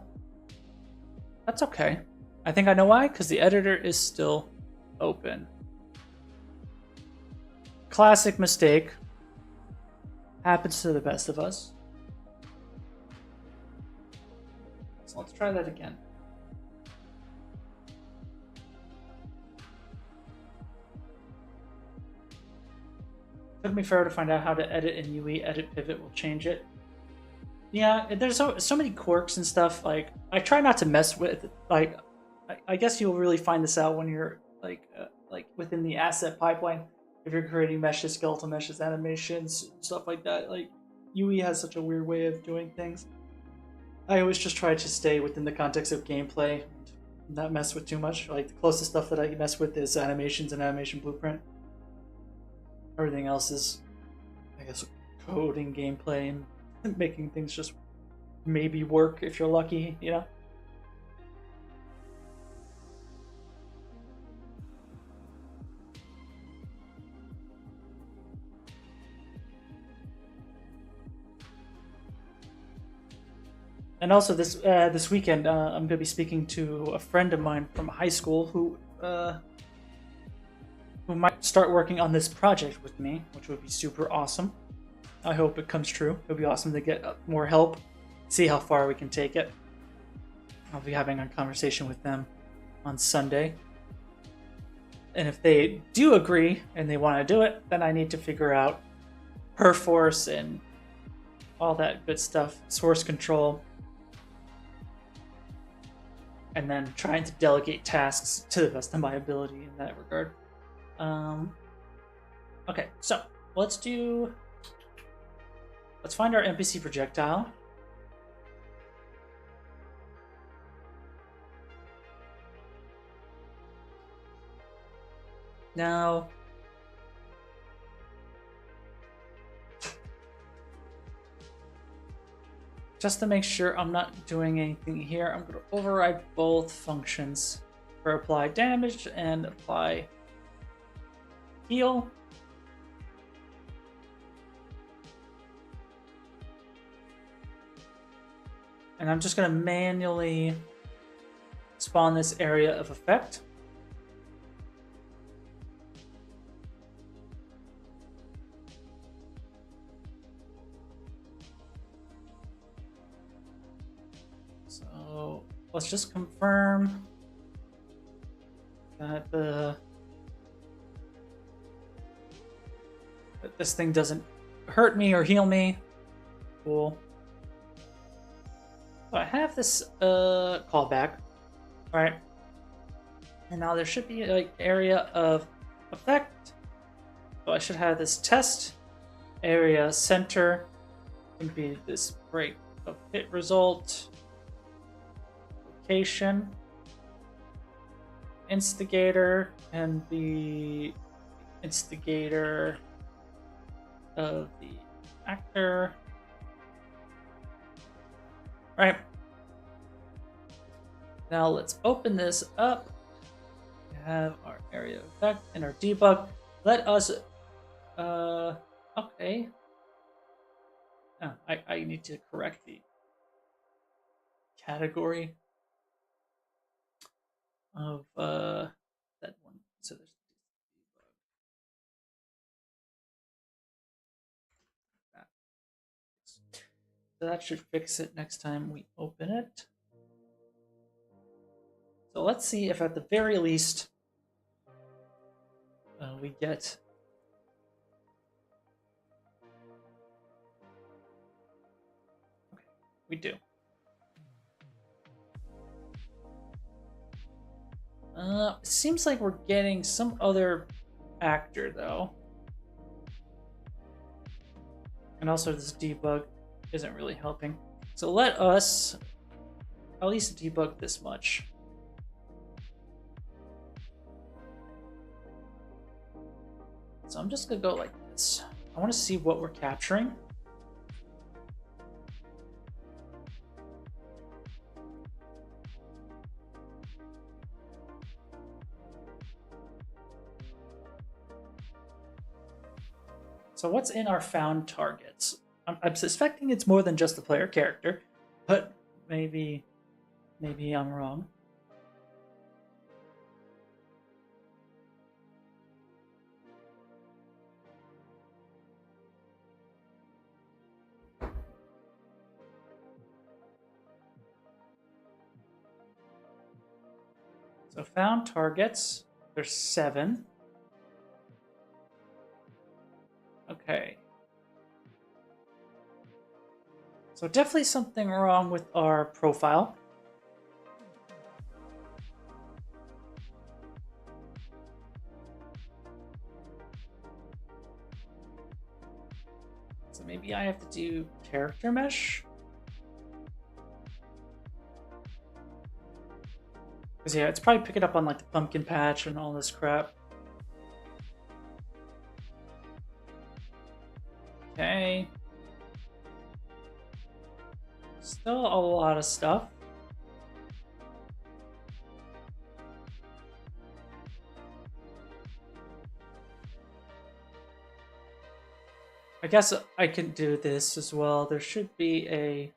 that's okay. I think I know why, because the editor is still open. Classic mistake. Happens to the best of us. So let's try that again. Took me forever to find out how to edit in UE. Edit pivot will change it. Yeah, there's so many quirks and stuff. Like I try not to mess with. Like I guess you'll really find this out when you're like like within the asset pipeline. If you're creating meshes, skeletal meshes, animations, stuff like that, like UE has such a weird way of doing things. I always just try to stay within the context of gameplay and not mess with too much. Like the closest stuff that I mess with is animations and animation blueprint. Everything else is, I guess, coding gameplay and making things just maybe work if you're lucky, you know? And also this weekend, I'm gonna be speaking to a friend of mine from high school who might start working on this project with me, which would be super awesome. I hope it comes true. It would be awesome to get more help, see how far we can take it. I'll be having a conversation with them on Sunday. And if they do agree and they want to do it, then I need to figure out perforce and all that good stuff, source control, and then trying to delegate tasks to the best of my ability in that regard. Okay, so let's find our NPC projectile. Now, just to make sure I'm not doing anything here, I'm going to override both functions for apply damage and apply heal. And I'm just going to manually spawn this area of effect. So let's just confirm that that this thing doesn't hurt me or heal me. Cool. So I have this callback, right? And now there should be like area of effect. So I should have this test area center. Can be this break of hit result. Location. Instigator and the instigator of the actor. Right. Now let's open this up. We have our area of effect and our debug. Let us okay. Oh, I need to correct the category of that one. So there's that. So that should fix it next time we open it. So let's see if at the very least we get okay, we do. Seems like we're getting some other actor though. And also this debug isn't really helping. So let us at least debug this much. So I'm just gonna go like this. I want to see what we're capturing. So what's in our found targets? I'm suspecting it's more than just the player character, but maybe I'm wrong. So found targets, there's 7. Okay. So definitely something wrong with our profile. So maybe I have to do character mesh? Because yeah, it's probably picking up on like the pumpkin patch and all this crap. Okay. Still a lot of stuff. I guess I can do this as well. There should be a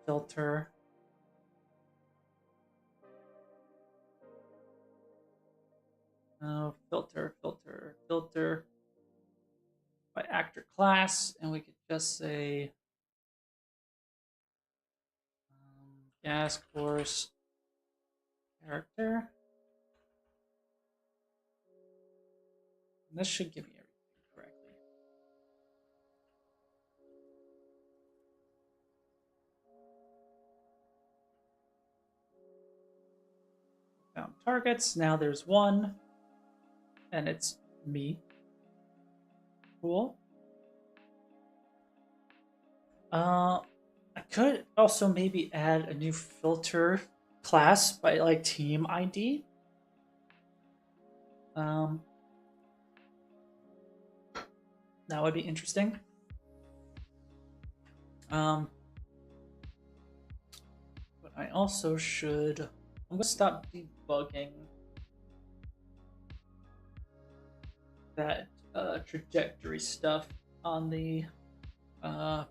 filter. Oh, filter by actor class, and we could just say gas course character. And this should give me everything correctly. Found targets. Now there's one, and it's me. Cool. I could also maybe add a new filter class by like team ID. That would be interesting. But I also should. I'm gonna stop debugging that trajectory stuff on the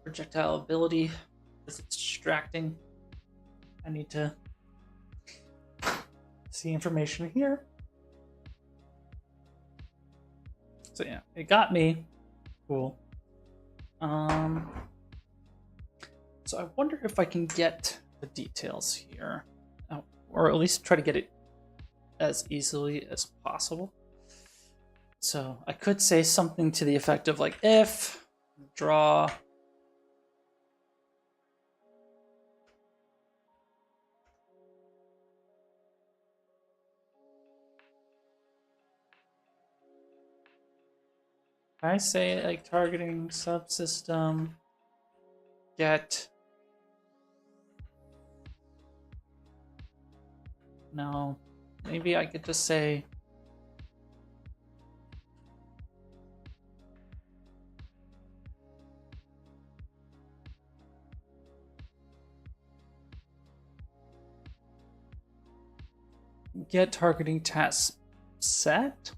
projectile ability because it's distracting. I need to see information here. So yeah, it got me. Cool. So I wonder if I can get the details here, or at least try to get it as easily as possible. So I could say something to the effect of like if draw I say like targeting subsystem get no, maybe I could just say get targeting task set.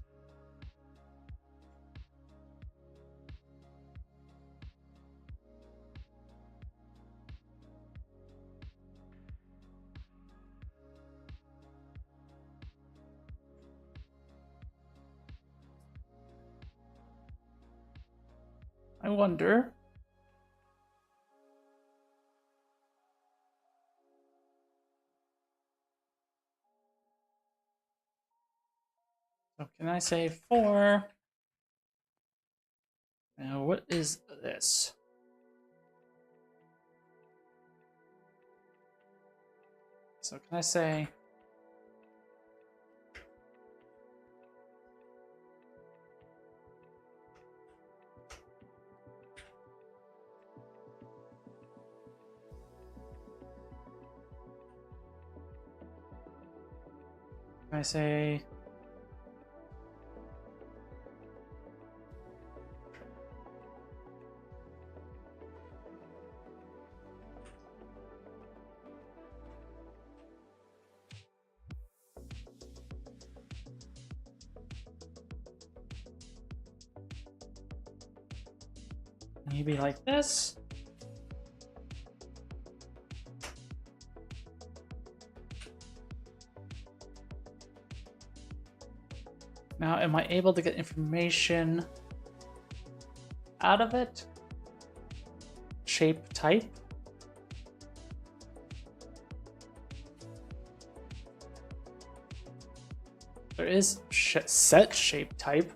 I wonder. So can I say for? Now what is this? So can I say can I say maybe like this? Now, am I able to get information out of it? Shape type? There is set shape type.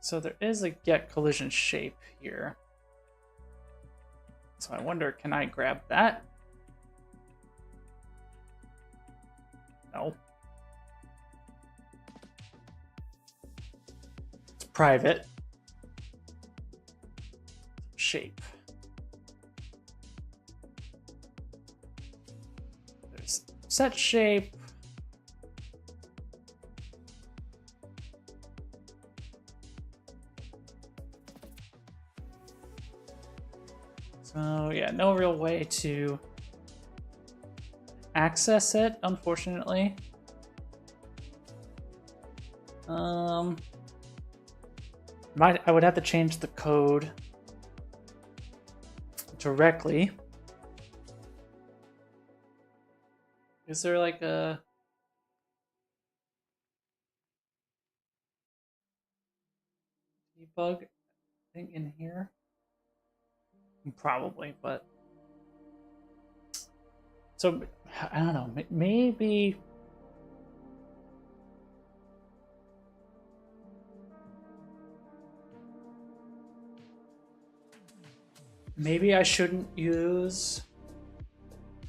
So there is a get collision shape here. So I wonder, can I grab that? No. It's private. Shape. There's set shape. So yeah, no real way to access it, unfortunately. I would have to change the code directly. Is there like a debug thing in here? Probably, but so I don't know. Maybe I shouldn't use.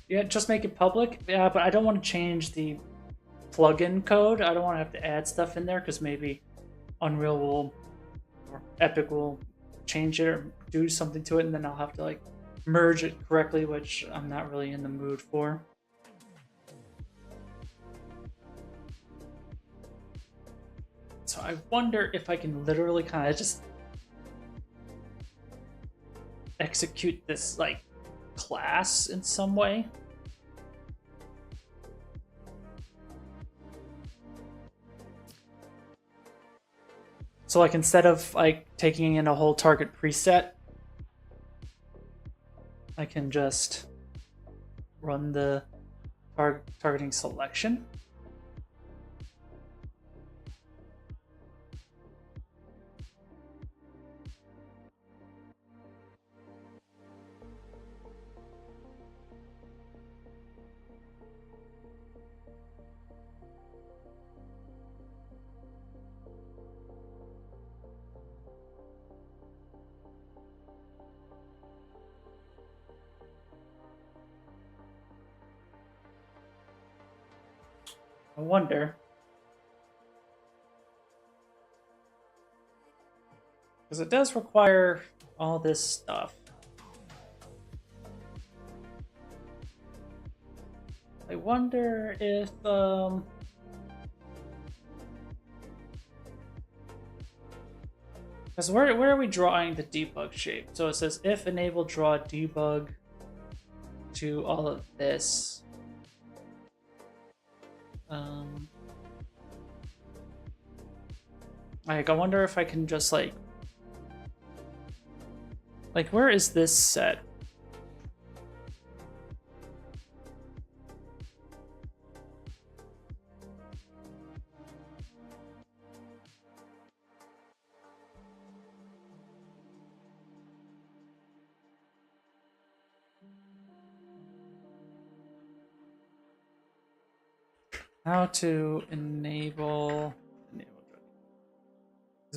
Yeah, just make it public. Yeah, but I don't want to change the plugin code. I don't want to have to add stuff in there because maybe Unreal will or Epic will change it or do something to it, and then I'll have to like merge it correctly, which I'm not really in the mood for. So I wonder if I can literally kind of just execute this like class in some way. So like instead of like taking in a whole target preset, I can just run the targeting selection. I wonder, because it does require all this stuff. I wonder if because where are we drawing the debug shape? So it says if enable draw debug to all of this. Like I wonder if I can just like where is this set? How to enable.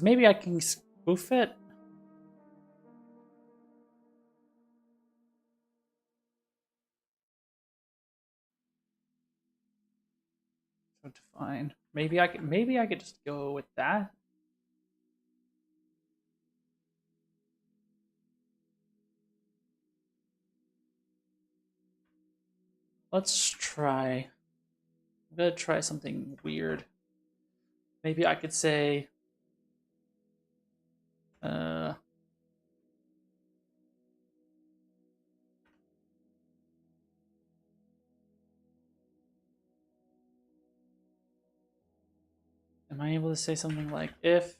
Maybe I can spoof it. So define. Maybe I could just go with that. Let's try. I'm gonna try something weird. Maybe I could say am I able to say something like if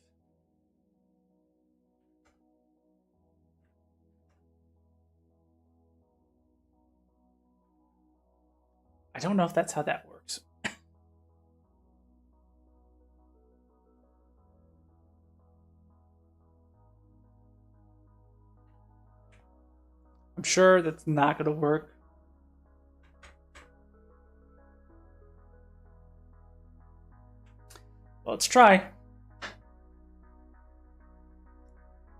I don't know if that's how that works. I'm sure that's not going to work. Well, let's try.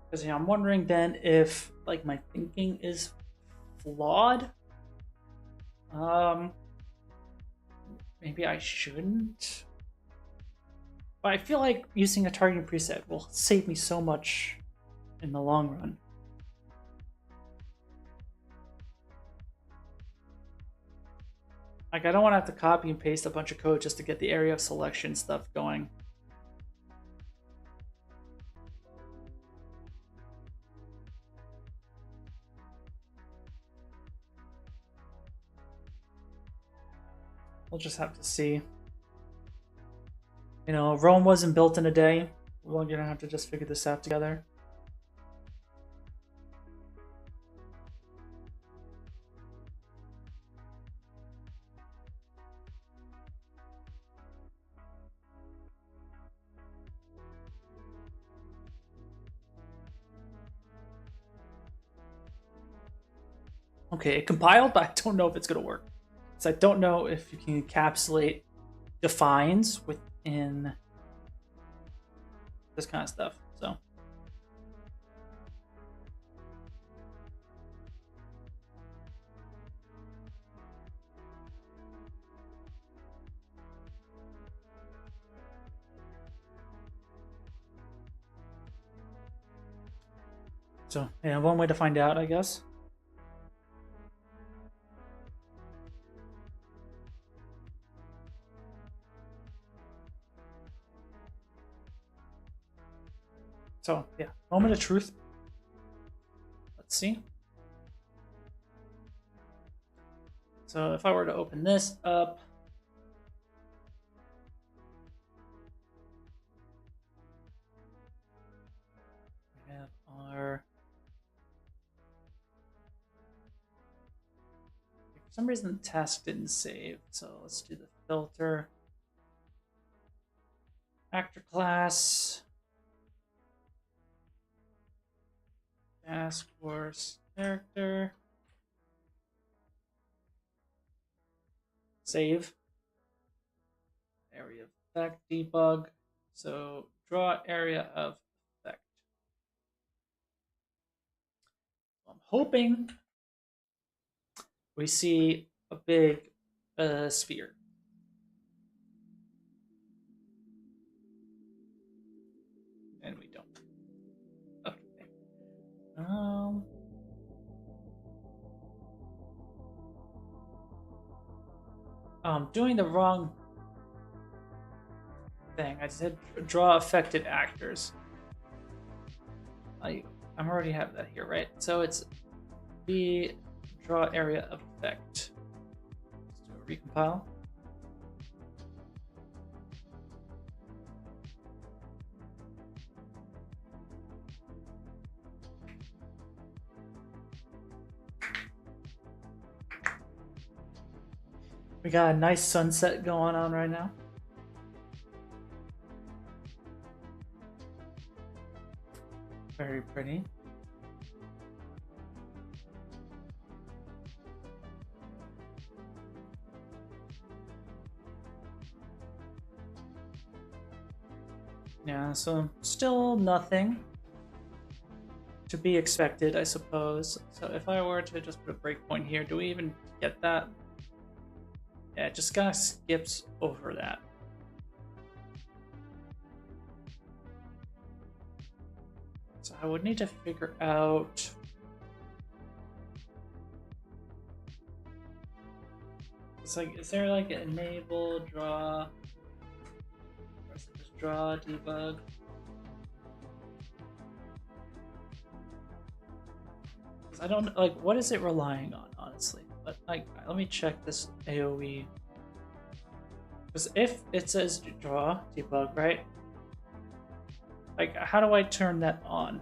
Because I'm wondering then if like my thinking is flawed. maybe I shouldn't. But I feel like using a targeting preset will save me so much in the long run. Like, I don't want to have to copy and paste a bunch of code just to get the area of selection stuff going. We'll just have to see. You know, Rome wasn't built in a day. We're gonna have to just figure this out together. Okay, it compiled, but I don't know if it's gonna work. So I don't know if you can encapsulate defines within this kind of stuff. So yeah, one way to find out, I guess. So yeah, moment of truth. Let's see. So if I were to open this up, we have our. For some reason, the task didn't save. So let's do the filter. Actor class. Task force character. Save. Area of effect debug. So draw area of effect. I'm hoping we see a big sphere. And we don't. Okay. I'm doing the wrong thing. I said draw affected actors. I'm already have that here, right? So it's the draw area of effect. Let's do a recompile. We got a nice sunset going on right now. Very pretty. Yeah, so still nothing to be expected, I suppose. So if I were to just put a breakpoint here, do we even get that? Yeah, it just kind of skips over that. So I would need to figure out... It's like, is there like an enable, draw, or is it just draw, debug? I don't, like, what is it relying on, honestly? But like, let me check this AoE. Because if it says draw, debug, right? Like, how do I turn that on?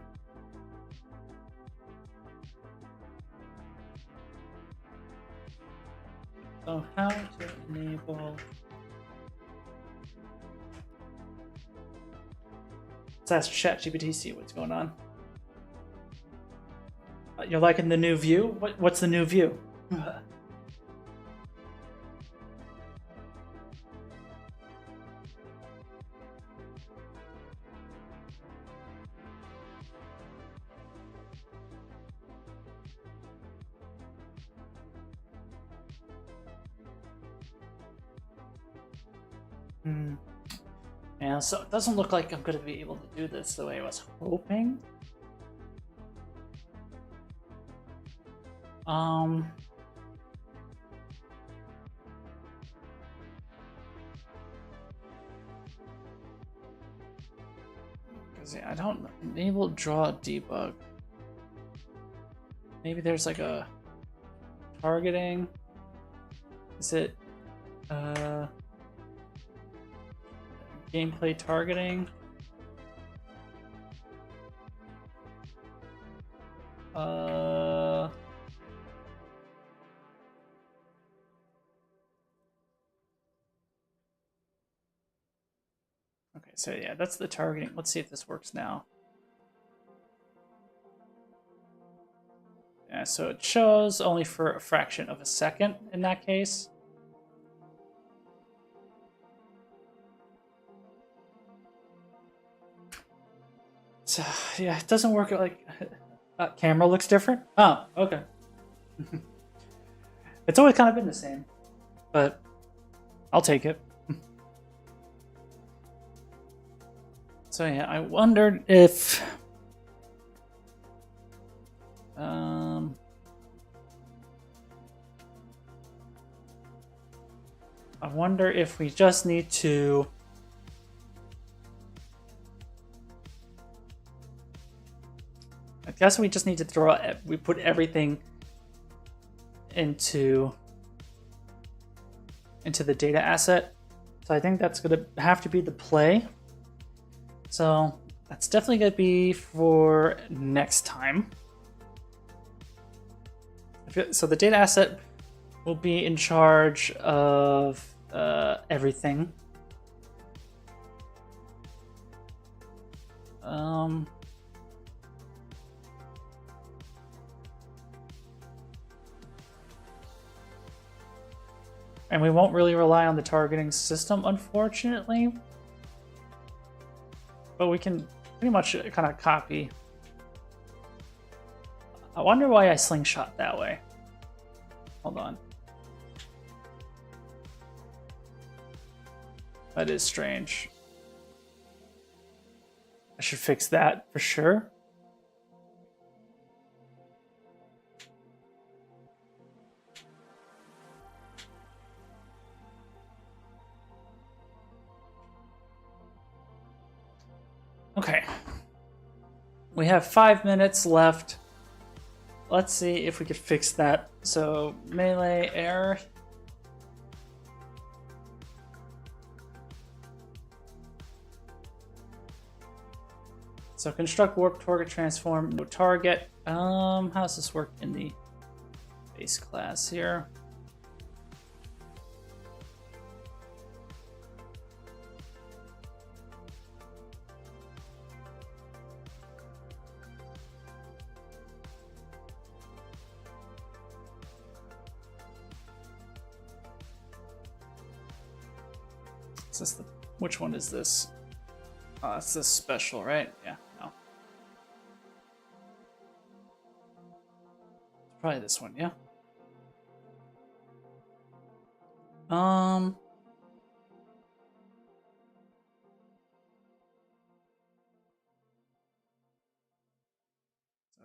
So how to enable... Let's ask ChatGPT, see what's going on. You're liking the new view? What's the new view? Hmm. Yeah, so it doesn't look like I'm going to be able to do this the way I was hoping. Because yeah, I don't enable draw debug. Maybe there's like a targeting. Is it gameplay targeting? Okay, so yeah, that's the targeting. Let's see if this works now. Yeah, so it shows only for a fraction of a second in that case. So yeah, it doesn't work like camera looks different. Oh, okay. It's always kind of been the same, but I'll take it. So yeah, I wondered if I wonder if we just need to I guess we just need to we put everything into the data asset. So I think that's going to have to be the play. So that's definitely going to be for next time. So the data asset will be in charge of everything. And we won't really rely on the targeting system, unfortunately. But we can pretty much kind of copy. I wonder why I slingshot that way. Hold on. That is strange. I should fix that for sure. Okay. We have 5 minutes left. Let's see if we could fix that. So, melee error. So, construct warp target transform no target. How does this work in the base class here? Is this which one is this? It's this special, right? Yeah, no. Probably this one, yeah. So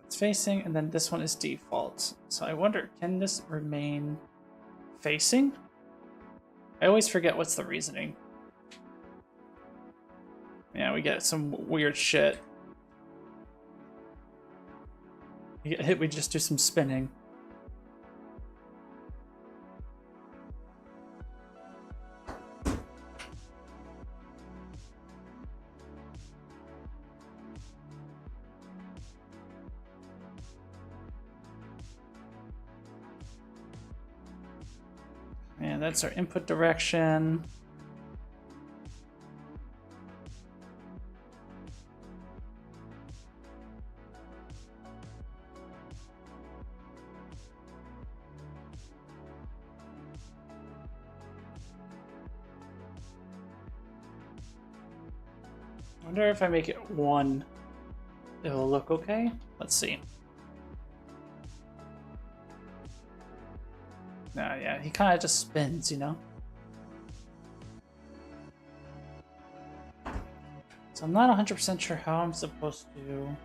it's facing, and then this one is default. So I wonder, can this remain facing? I always forget what's the reasoning. Yeah, we get some weird shit. We get hit, we just do some spinning. And that's our input direction. I wonder if I make it 1, it'll look okay. Let's see. No, yeah, he kind of just spins, you know? So I'm not 100% sure how I'm supposed to...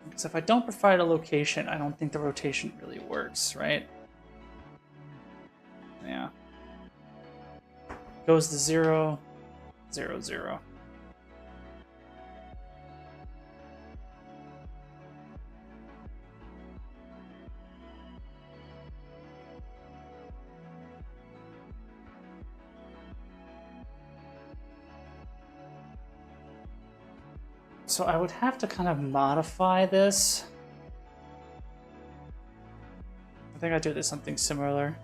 Because if I don't provide a location, I don't think the rotation really works, right? Yeah. Goes to 0, 0, 0. So I would have to kind of modify this. I think I do this something similar.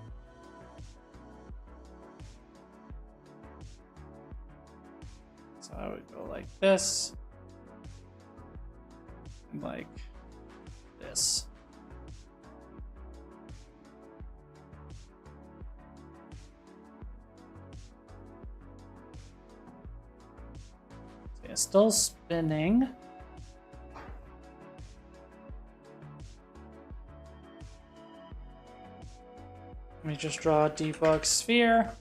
So I would go like this. And like this. So yeah, still spinning. Let me just draw a debug sphere.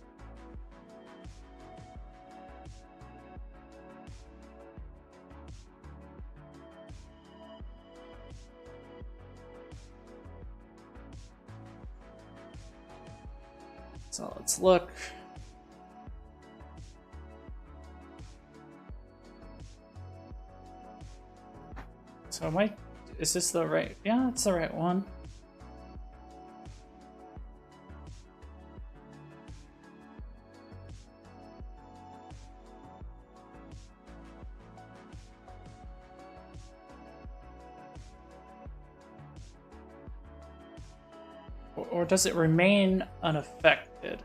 So let's look. So is this the right? Yeah, it's the right one. Or does it remain unaffected?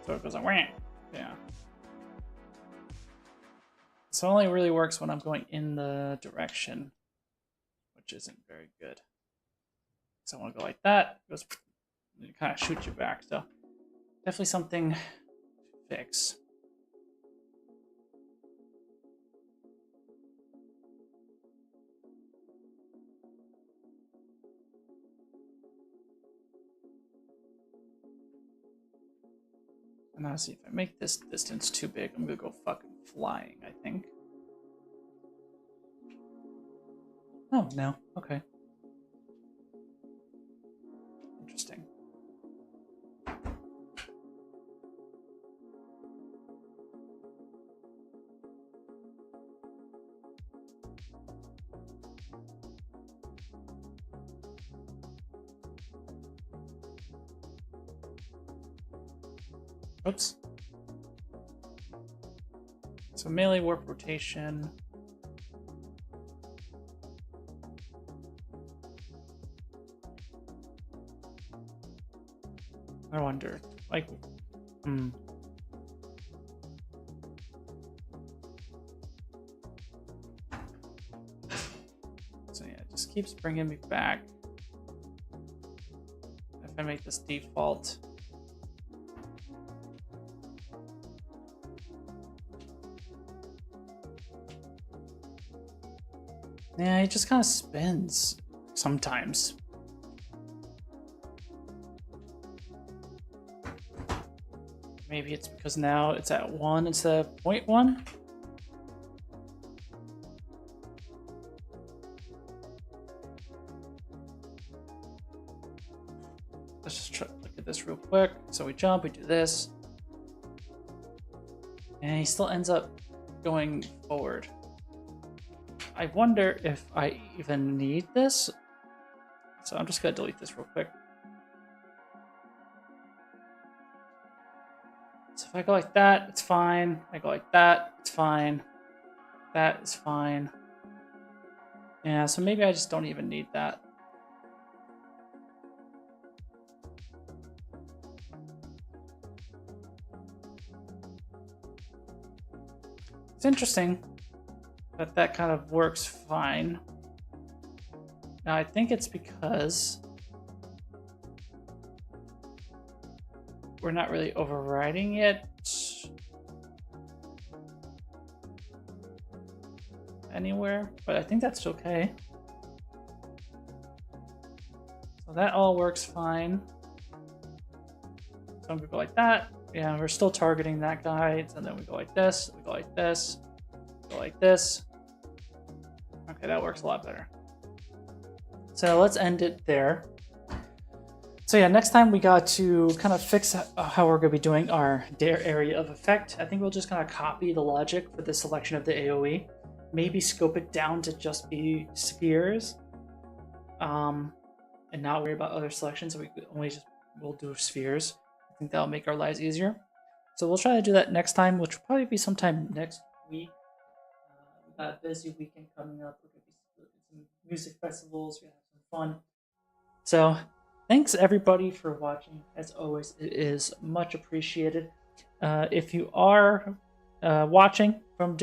So it goes like, wham. Yeah. So it only really works when I'm going in the direction, which isn't very good. So I want to go like that. It goes, it kind of shoots you back. So definitely something to fix. And now see if I make this distance too big, I'm gonna go fucking flying, I think. Oh, no. Okay. Interesting. Oops. So melee warp rotation. I wonder, like, So yeah, it just keeps bringing me back. If I make this default. Yeah, it just kind of spins sometimes. Maybe it's because now it's at 1 instead of 0.1. Let's just try to look at this real quick. So we jump, we do this. And he still ends up going forward. I wonder if I even need this. So I'm just gonna delete this real quick. So if I go like that, it's fine. I go like that, it's fine. That is fine. Yeah, so maybe I just don't even need that. It's interesting that that kind of works fine. Now I think it's because we're not really overriding it. anywhere, but I think that's okay. So that all works fine. So we go like that. Yeah, we're still targeting that guy. And then we go like this, we go like this, go like this. Okay, that works a lot better. So let's end it there. So yeah, next time we got to kind of fix how we're going to be doing our area of effect. I think we'll just kind of copy the logic for the selection of the AoE. Maybe scope it down to just be spheres. And not worry about other selections. So we'll do spheres. I think that'll make our lives easier. So we'll try to do that next time, which will probably be sometime next week. We've got a busy weekend coming up. We're going to be some music festivals. We're going to have some fun. So thanks everybody for watching. As always, it is much appreciated. If you are watching from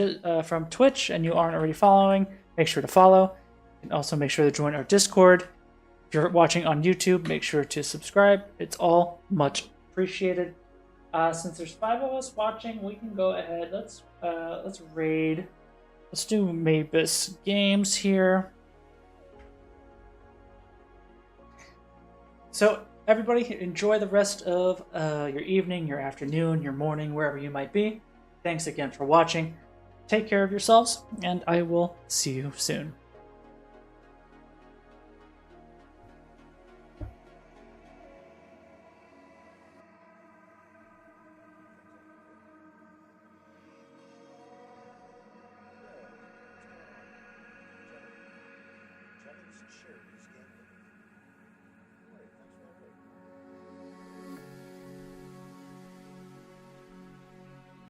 Twitch and you aren't already following, make sure to follow. And also make sure to join our Discord. If you're watching on YouTube, make sure to subscribe. It's all much appreciated. Since there's 5 of us watching, we can go ahead. Let's raid. Let's do Mavis Games here. So everybody, enjoy the rest of your evening, your afternoon, your morning, wherever you might be. Thanks again for watching. Take care of yourselves, and I will see you soon. Jennings Church.